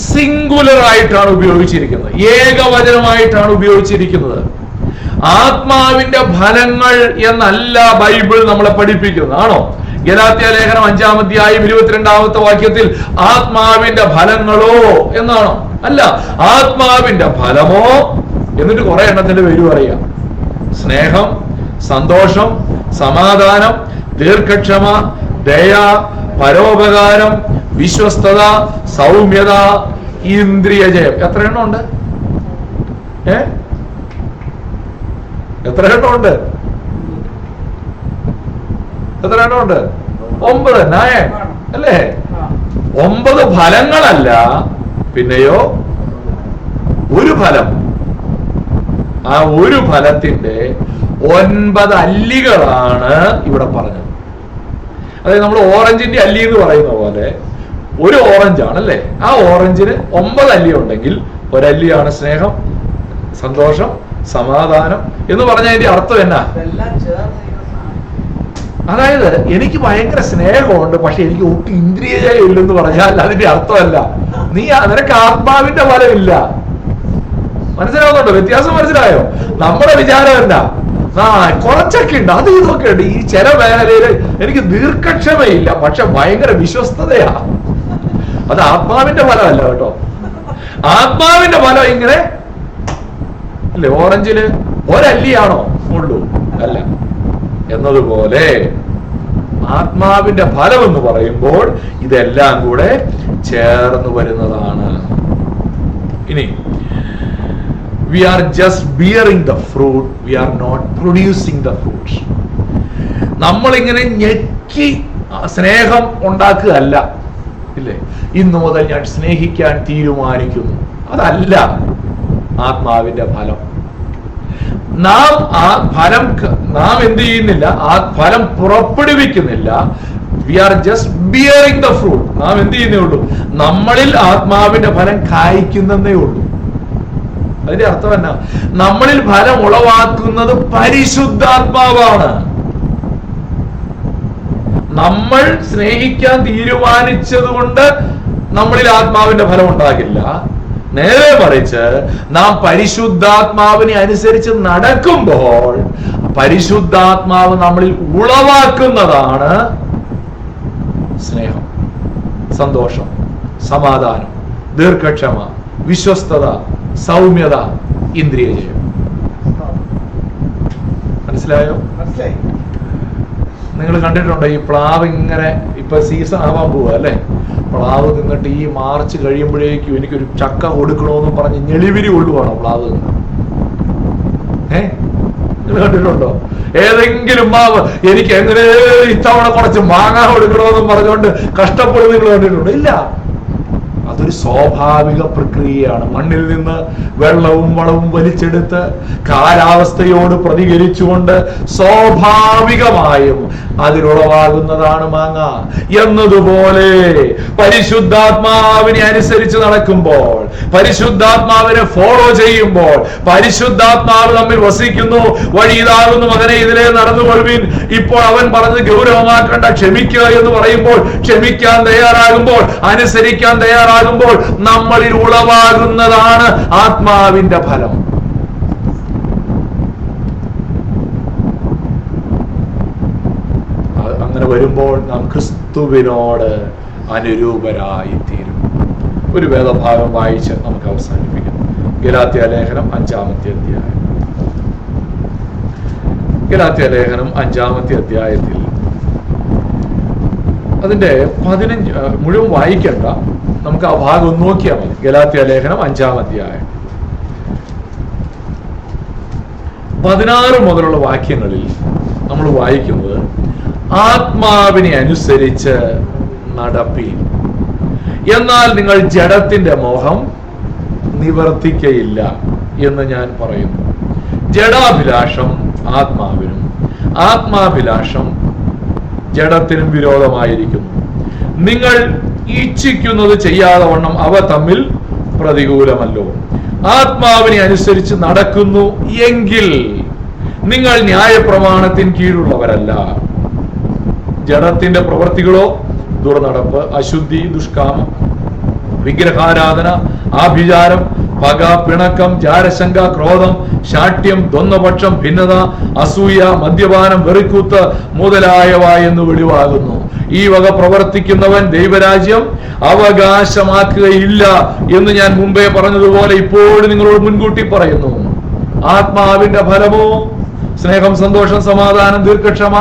Speaker 1: സിംഗുലർ ആയിട്ടാണ് ഉപയോഗിച്ചിരിക്കുന്നത്, ഏകവചനമായിട്ടാണ് ഉപയോഗിച്ചിരിക്കുന്നത്. ആത്മാവിന്റെ ഫലങ്ങൾ എന്നല്ല ബൈബിൾ നമ്മളെ പഠിപ്പിക്കുന്നത്, ആണോ? ഗലാത്യ ലേഖനം 5-ാം അധ്യായം 22-ാമത്തെ വാക്യത്തിൽ ആത്മാവിന്റെ ഫലങ്ങളോ എന്നാണോ? അല്ല, ആത്മാവിന്റെ ഫലമോ. എന്നിട്ട് കുറെ എണ്ണത്തിന്റെ പേര് പറയാം: സ്നേഹം, സന്തോഷം, സമാധാനം, ദീർഘക്ഷമ, ദയ, പരോപകാരം, വിശ്വസ്തത, സൗമ്യത, ഇന്ദ്രിയജയം. എത്ര എണ്ണം ഉണ്ട്? എത്ര എണ്ണം ഉണ്ട്? 9, 9 അല്ലേ? 9 ഫലങ്ങളല്ല, പിന്നെയോ ഒരു ഫലം. ആ ഒരു ഫലത്തിന്റെ 9 അല്ലികളാണ് ഇവിടെ പറഞ്ഞത്. അതായത് നമ്മൾ ഓറഞ്ചിന്റെ അല്ലി എന്ന് പറയുന്ന പോലെ ഒരു ഓറഞ്ചാണ് അല്ലേ? ആ ഓറഞ്ചിന് 9 അല്ലി ഉണ്ടെങ്കിൽ ഒരല്ലിയാണ് സ്നേഹം, സന്തോഷം, സമാധാനം എന്ന് പറഞ്ഞതിന്റെ അർത്ഥം എന്നാ? അതായത് എനിക്ക് ഭയങ്കര സ്നേഹമുണ്ട്, പക്ഷെ എനിക്ക് ഒട്ടും ഇന്ദ്രിയജയം ഇല്ലെന്ന് പറഞ്ഞാൽ അതിന്റെ അർത്ഥമല്ല. നിനക്ക് ആത്മാവിന്റെ ഫലമില്ല. മനസ്സിലാവുന്നുണ്ടോ? വ്യത്യാസം മനസ്സിലായോ? നമ്മുടെ വിചാരം എന്താ? കുറച്ചൊക്കെ ഉണ്ട്, അത് ഇതൊക്കെ ഉണ്ട്. ഈ ചില മേഖലയിൽ എനിക്ക് ദീർഘക്ഷമയില്ല, പക്ഷെ ഭയങ്കര വിശ്വസ്തതയാ. അത് ആത്മാവിന്റെ ഫലമല്ല കേട്ടോ. ആത്മാവിന്റെ ഫലം ഇങ്ങനെ അല്ലേ? ഓറഞ്ചില് ഒരല്ലിയാണോ ഉള്ളൂ? അല്ല. എന്നതുപോലെ ആത്മാവിന്റെ ഫലം എന്ന് പറയുമ്പോൾ ഇതെല്ലാം കൂടെ ചേർന്ന് വരുന്നതാണ്. ഇനി we are just bearing the fruit, we are not producing the fruit. നമ്മളിങ്ങനെ ഞെക്കി സ്നേഹം ഉണ്ടാക്കുകയല്ല, ഇല്ലേ? ഇന്നു മുതൽ ഞാൻ സ്നേഹിക്കാൻ തീരുമാനിക്കുന്നു, അതല്ല ആത്മാവിന്റെ ഫലം. നാം എന്ത് ചെയ്യുന്നില്ല? ആ ഫലം പുറപ്പെടുവിക്കുന്നില്ല. We are just bearing the fruit. നാം എന്ത് ചെയ്യുന്നേ ഉള്ളൂ? നമ്മളിൽ ആത്മാവിന്റെ ഫലം കായ്ക്കുന്നതേ ഉള്ളൂ. അതിന്റെ അർത്ഥം എന്നാ? നമ്മളിൽ ഫലം ഉളവാക്കുന്നത് പരിശുദ്ധാത്മാവാണ്. നമ്മൾ സ്നേഹിക്കാൻ തീരുമാനിച്ചത് കൊണ്ട് നമ്മളിൽ ആത്മാവിന്റെ ഫലം ഉണ്ടാകില്ല. നേരെ മറിച്ച് നാം പരിശുദ്ധാത്മാവിനെ അനുസരിച്ച് നടക്കുമ്പോൾ പരിശുദ്ധാത്മാവ് നമ്മളിൽ ഉളവാക്കുന്നതാണ് സ്നേഹം, സന്തോഷം, സമാധാനം, ദീർഘക്ഷമ, വിശ്വസ്തത, സൗമ്യത, ഇന്ദ്രിയജയം. മനസ്സിലായോ? നിങ്ങൾ കണ്ടിട്ടുണ്ടോ ഈ പ്ലാവ് ഇങ്ങനെ? ഇപ്പൊ സീസൺ ആവാൻ പോവുക അല്ലെ? പ്ലാവ് നിന്നിട്ട് ഈ മാർച്ച് കഴിയുമ്പോഴേക്കും എനിക്കൊരു ചക്ക കൊടുക്കണമെന്ന് പറഞ്ഞ് ഞെളിവിരി കൊള്ളുവാണോ പ്ലാവ്? നിങ്ങൾ കണ്ടിട്ടുണ്ടോ? ഏതെങ്കിലും മാവ് എനിക്ക് എങ്ങനെ ഇത്തവണ കുറച്ച് മാങ്ങ കൊടുക്കണമെന്നും പറഞ്ഞുകൊണ്ട് കഷ്ടപ്പെടുന്നത് നിങ്ങൾ കണ്ടിട്ടുണ്ടോ? ഇല്ല. അതൊരു സ്വാഭാവിക പ്രക്രിയയാണ്. മണ്ണിൽ നിന്ന് വെള്ളവും വളവും വലിച്ചെടുത്ത് കാലാവസ്ഥയോട് പ്രതികരിച്ചുകൊണ്ട് സ്വാഭാവികമായും അതിലുളവാകുന്നതാണ് മാങ്ങ. എന്നതുപോലെ പരിശുദ്ധാത്മാവിനെ അനുസരിച്ച് നടക്കുമ്പോൾ, പരിശുദ്ധാത്മാവിനെ ഫോളോ ചെയ്യുമ്പോൾ, പരിശുദ്ധാത്മാവ് നമ്മിൽ വസിക്കുന്നു. വഴി ഇതാകുന്നു, മകനെ ഇതിലേ നടന്നുകൊള്ളുവിൻ. ഇപ്പോൾ അവൻ പറഞ്ഞത് ഗൗരവമാക്കേണ്ട, ക്ഷമിക്കുക എന്ന് പറയുമ്പോൾ ക്ഷമിക്കാൻ തയ്യാറാകുമ്പോൾ, അനുസരിക്കാൻ തയ്യാറാകുമ്പോൾ നമ്മളിൽ ഉളവാകുന്നതാണ് ആത്മാവിന്റെ ഫലം. അങ്ങനെ വരുമ്പോൾ നാം ക്രിസ്തുവിനോട് അനുരൂപരായി തീരും. ഒരു വേദഭാഗം വായിച്ച് നമുക്ക് അവസാനിപ്പിക്കാം. ഗലാത്യ ലേഖനം 5-ാമത്തെ അധ്യായം. ഗലാത്യ ലേഖനം 5-ാമത്തെ അധ്യായത്തിൽ അതിന്റെ 15 മുഴുവൻ വായിക്കണ്ട, നമുക്ക് ആ ഭാഗം ഒന്ന് നോക്കിയാൽ മതി. ഗലാത്യ ലേഖനം 5-ാം അധ്യായം 16 മുതലുള്ള വാക്യങ്ങളിൽ നമ്മൾ വായിക്കുന്നത്, ആത്മാവിനെ അനുസരിച്ച് നടപ്പീൻ, എന്നാൽ നിങ്ങൾ ജഡത്തിന്റെ മോഹം നിവർത്തിക്കയില്ല എന്ന് ഞാൻ പറയുന്നു. ജഡാഭിലാഷം ആത്മാവിനും ആത്മാഭിലാഷം ജഡത്തിനും വിരോധമായിരിക്കുന്നു. നിങ്ങൾ ഇച്ഛിക്കുന്നത് ചെയ്യാതെ വണ്ണം അവ തമ്മിൽ പ്രതികൂലമല്ലോ. ആത്മാവിനെ അനുസരിച്ച് നടക്കുന്നു എങ്കിൽ നിങ്ങൾ ന്യായപ്രമാണത്തിന് കീഴുള്ളവരല്ല. ജഡത്തിന്റെ പ്രവൃത്തികളോ ദുർനടപ്പ്, അശുദ്ധി, ദുഷ്കാമം, വിഗ്രഹാരാധന, ആഭിചാരം, പക, പിണക്കം, ജാരശങ്ക, ക്രോധം, ശാഠ്യം, ദ്വന്ദ്വപക്ഷം, ഭിന്നത, അസൂയ, മദ്യപാനം, വെറിക്കൂത്ത് മുതലായവ എന്ന് വെളിവാകുന്നു. ഈ വക പ്രവർത്തിക്കുന്നവൻ ദൈവരാജ്യം അവകാശമാക്കുകയില്ല എന്ന് ഞാൻ മുമ്പേ പറഞ്ഞതുപോലെ ഇപ്പോഴും നിങ്ങളോട് മുൻകൂട്ടി പറയുന്നു. ആത്മാവിന്റെ ഫലമോ സ്നേഹം, സന്തോഷം, സമാധാനം, ദീർഘക്ഷമ,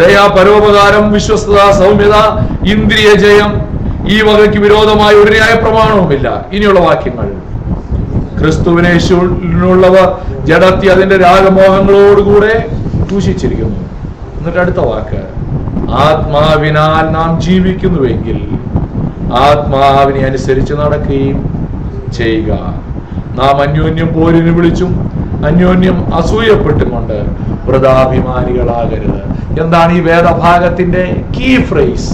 Speaker 1: ദയ, പരോപകാരം, വിശ്വസ്തത, സൗമ്യത, ഇന്ദ്രിയ ജയം. ഈ വകയ്ക്ക് വിരോധമായ ഒരു ന്യായ പ്രമാണവുമില്ല. ഇനിയുള്ള വാക്യങ്ങൾ, ക്രിസ്തുവിനേശുള്ളവർ ജഡത്തി അതിന്റെ രാഗമോഹങ്ങളോടുകൂടെ ദൂഷിച്ചിരിക്കുന്നു. എന്നിട്ട് അടുത്ത വാക്ക്, ആത്മാവിനാൽ നാം ജീവിക്കുന്നുവെങ്കിൽ ആത്മാവിനെ അനുസരിച്ച് നടക്കുകയും ചെയ്യുക. നാം അന്യോന്യം പോരിന് വിളിച്ചും അന്യോന്യം അസൂയപ്പെട്ടും കൊണ്ട് വൃഥാഭിമാനികളാകരുത്. എന്താണ് ഈ വേദഭാഗത്തിന്റെ കീ ഫ്രേസ്?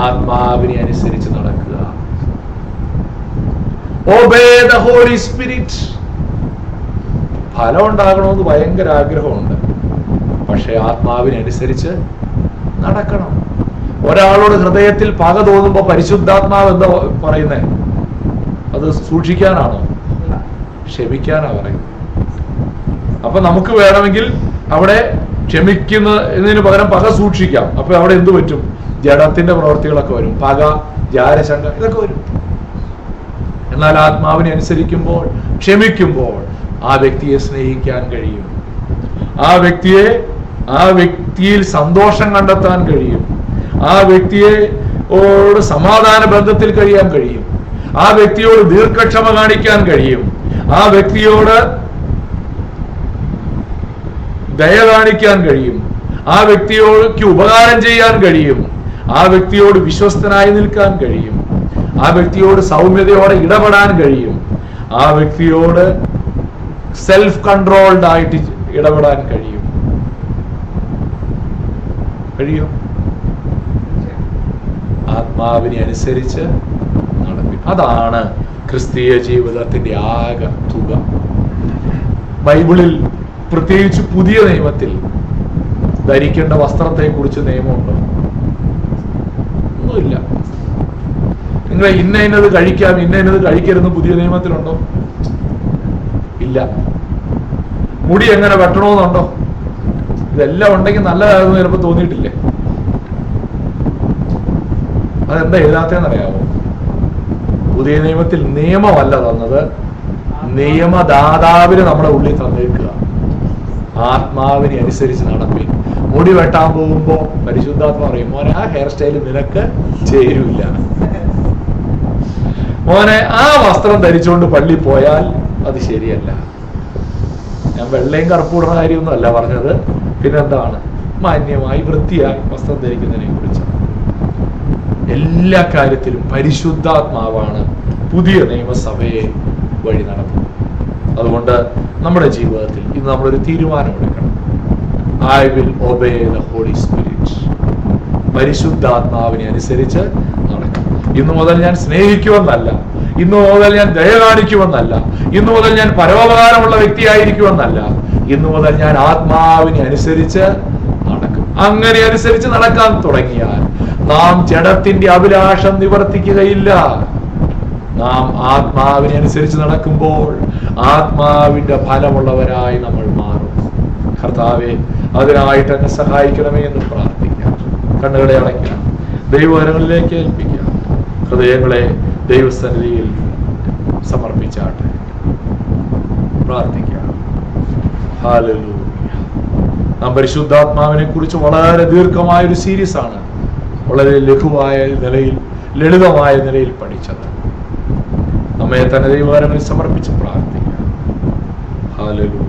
Speaker 1: ആത്മാവിനെ അനുസരിച്ച് നടക്കുക. Obey the Holy Spirit. ഫലം ഉണ്ടാകണമെന്ന് ഭയങ്കര ആഗ്രഹമുണ്ട്, പക്ഷെ ആത്മാവിനനുസരിച്ച് നടക്കണം. ഒരാളോട് ഹൃദയത്തിൽ പക തോന്നുമ്പോ പരിശുദ്ധാത്മാവ് എന്താ പറയുന്നേ? അത് സൂക്ഷിക്കാനാണോ? ക്ഷമിക്കാനാ പറയുന്നത്. അപ്പൊ നമുക്ക് വേണമെങ്കിൽ അവിടെ ക്ഷമിക്കുന്നതിന് പകരം പക സൂക്ഷിക്കാം. അപ്പൊ അവിടെ എന്ത് പറ്റും? ജഡത്തിന്റെ പ്രവർത്തികളൊക്കെ വരും, പക, ജാരശങ്ക, ഇതൊക്കെ വരും. എന്നാൽ ആത്മാവിനെ അനുസരിക്കുമ്പോൾ, ക്ഷമിക്കുമ്പോൾ ആ വ്യക്തിയെ സ്നേഹിക്കാൻ കഴിയും. ആ വ്യക്തിയിൽ സന്തോഷം കണ്ടെത്താൻ കഴിയും. ആ വ്യക്തിയോട് സമാധാന ബന്ധത്തിൽ കഴിയാൻ കഴിയും. ആ വ്യക്തിയോട് ദീർഘക്ഷമ കാണിക്കാൻ കഴിയും. ആ വ്യക്തിയോട് ദയ കാണിക്കാൻ കഴിയും. ആ വ്യക്തിയോട് ഉപകാരം ചെയ്യാൻ കഴിയും. ആ വ്യക്തിയോട് വിശ്വസ്തനായി നിൽക്കാൻ കഴിയും. ആ വ്യക്തിയോട് സൗമ്യതയോടെ ഇടപെടാൻ കഴിയും. ആ വ്യക്തിയോട് സെൽഫ് കൺട്രോൾഡ് ആയിട്ട് ഇടപെടാൻ കഴിയും. ആത്മാവിനെ അനുസരിച്ച് നടക്കും. അതാണ് ക്രിസ്തീയ ജീവിതത്തിന്റെ ആകെ തുക. ബൈബിളിൽ, പ്രത്യേകിച്ച് പുതിയ നിയമത്തിൽ ധരിക്കേണ്ട വസ്ത്രത്തെ കുറിച്ച് നിയമമുണ്ടോ? ഒന്നുമില്ല. നിങ്ങൾ ഇന്നത് കഴിക്കാം, ഇന്നത് കഴിക്കരുന്ന് പുതിയ നിയമത്തിലുണ്ടോ? ഇല്ല. മുടി എങ്ങനെ വെട്ടണമെന്നുണ്ടോ? ഇതെല്ലാം ഉണ്ടെങ്കിൽ നല്ലതായിരുന്നു ചിലപ്പോൾ തോന്നിയിട്ടില്ലേ? അതെന്താ എഴുതാത്തതെന്നറിയാമോ? പുതിയ നിയമത്തിൽ നിയമമല്ല തന്നത്, നിയമദാതാവിന് നമ്മുടെ ഉള്ളിൽ തന്നേക്കുക. ആത്മാവിനെ അനുസരിച്ച് നടപ്പി. മുടി വെട്ടാൻ പോകുമ്പോ പരിശുദ്ധാത്മ പറയും, മോനെ ആ ഹെയർ സ്റ്റൈൽ നിനക്ക് ചേരൂല്ല, മോനെ ആ വസ്ത്രം ധരിച്ചുകൊണ്ട് പള്ളി പോയാൽ അത് ശരിയല്ല. ഞാൻ വെള്ളയും കറുപ്പൂടുന്ന കാര്യമൊന്നും അല്ല പറഞ്ഞത്. പിന്നെന്താണ്? മാന്യമായി വൃത്തിയായി വസ്ത്രം ധരിക്കുന്നതിനെ കുറിച്ച്. എല്ലാ കാര്യത്തിലും പരിശുദ്ധാത്മാവാണ് പുതിയ നിയമസഭയെ വഴി നടത്തുന്നത്. അതുകൊണ്ട് നമ്മുടെ ജീവിതത്തിൽ ഇന്ന് നമ്മളൊരു തീരുമാനമെടുക്കണം. I will obey the holy spirit. പരിശുദ്ധാത്മാവിനെ അനുസരിച്ച് നടക്കും. ഇന്നു മുതൽ ഞാൻ സ്നേഹിക്കുമെന്നല്ല, ഇന്നു മുതൽ ഞാൻ ദയ കാണിക്കുമെന്നല്ല, ഇന്നു മുതൽ ഞാൻ പരോപകാരമുള്ള വ്യക്തിയായിരിക്കുമെന്നല്ല, ഇന്നു മുതൽ ഞാൻ ആത്മാവിനെ അനുസരിച്ച് നടക്കും. അങ്ങനെ അനുസരിച്ച് നടക്കാൻ തുടങ്ങിയാൽ നാം ജഡത്തിന്റെ അഭിലാഷം നിവർത്തിക്കുകയില്ല. നാം ആത്മാവിനെ അനുസരിച്ച് നടക്കുമ്പോൾ ആത്മാവിന്റെ ഫലമുള്ളവരായി നമ്മൾ മാറും. കർത്താവെ, അതിനായിട്ട് എന്നെ സഹായിക്കണമേ എന്ന് പ്രാർത്ഥിക്കാം. കണ്ണുകളെ അടയ്ക്കാം, ദൈവകരങ്ങളിലേക്ക് ഏൽപ്പിക്കാം, ഹൃദയങ്ങളെ ദൈവസന്നിധിയിൽ സമർപ്പിച്ചാട്ടെ. പ്രാർത്ഥിക്കാം. ഹല്ലേലൂയ. നാം പരിശുദ്ധാത്മാവിനെ കുറിച്ച് വളരെ ദീർഘമായ ഒരു സീരീസ് ആണ് വളരെ ലഘുവായ നിലയിൽ, ലളിതമായ നിലയിൽ പഠിച്ചത്. നമ്മെ തന്നെ ദൈവകരങ്ങളിൽ സമർപ്പിച്ച് പ്രാർത്ഥിക്കാം. ഹല്ലേലൂയ.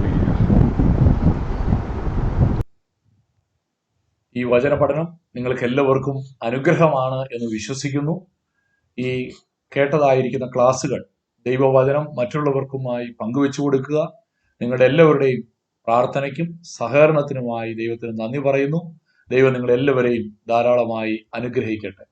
Speaker 1: ഈ വചന പഠനം നിങ്ങൾക്ക് എല്ലാവർക്കും അനുഗ്രഹമാണ് എന്ന് വിശ്വസിക്കുന്നു. ഈ കേട്ടതായിരിക്കുന്ന ക്ലാസ്സുകൾ, ദൈവവചനം മറ്റുള്ളവർക്കുമായി പങ്കുവെച്ചു കൊടുക്കുക. നിങ്ങളുടെ എല്ലാവരുടെയും പ്രാർത്ഥനയ്ക്കും സഹകരണത്തിനുമായി ദൈവത്തിന് നന്ദി പറയുന്നു. ദൈവം നിങ്ങളെല്ലാവരെയും ധാരാളമായി അനുഗ്രഹിക്കട്ടെ.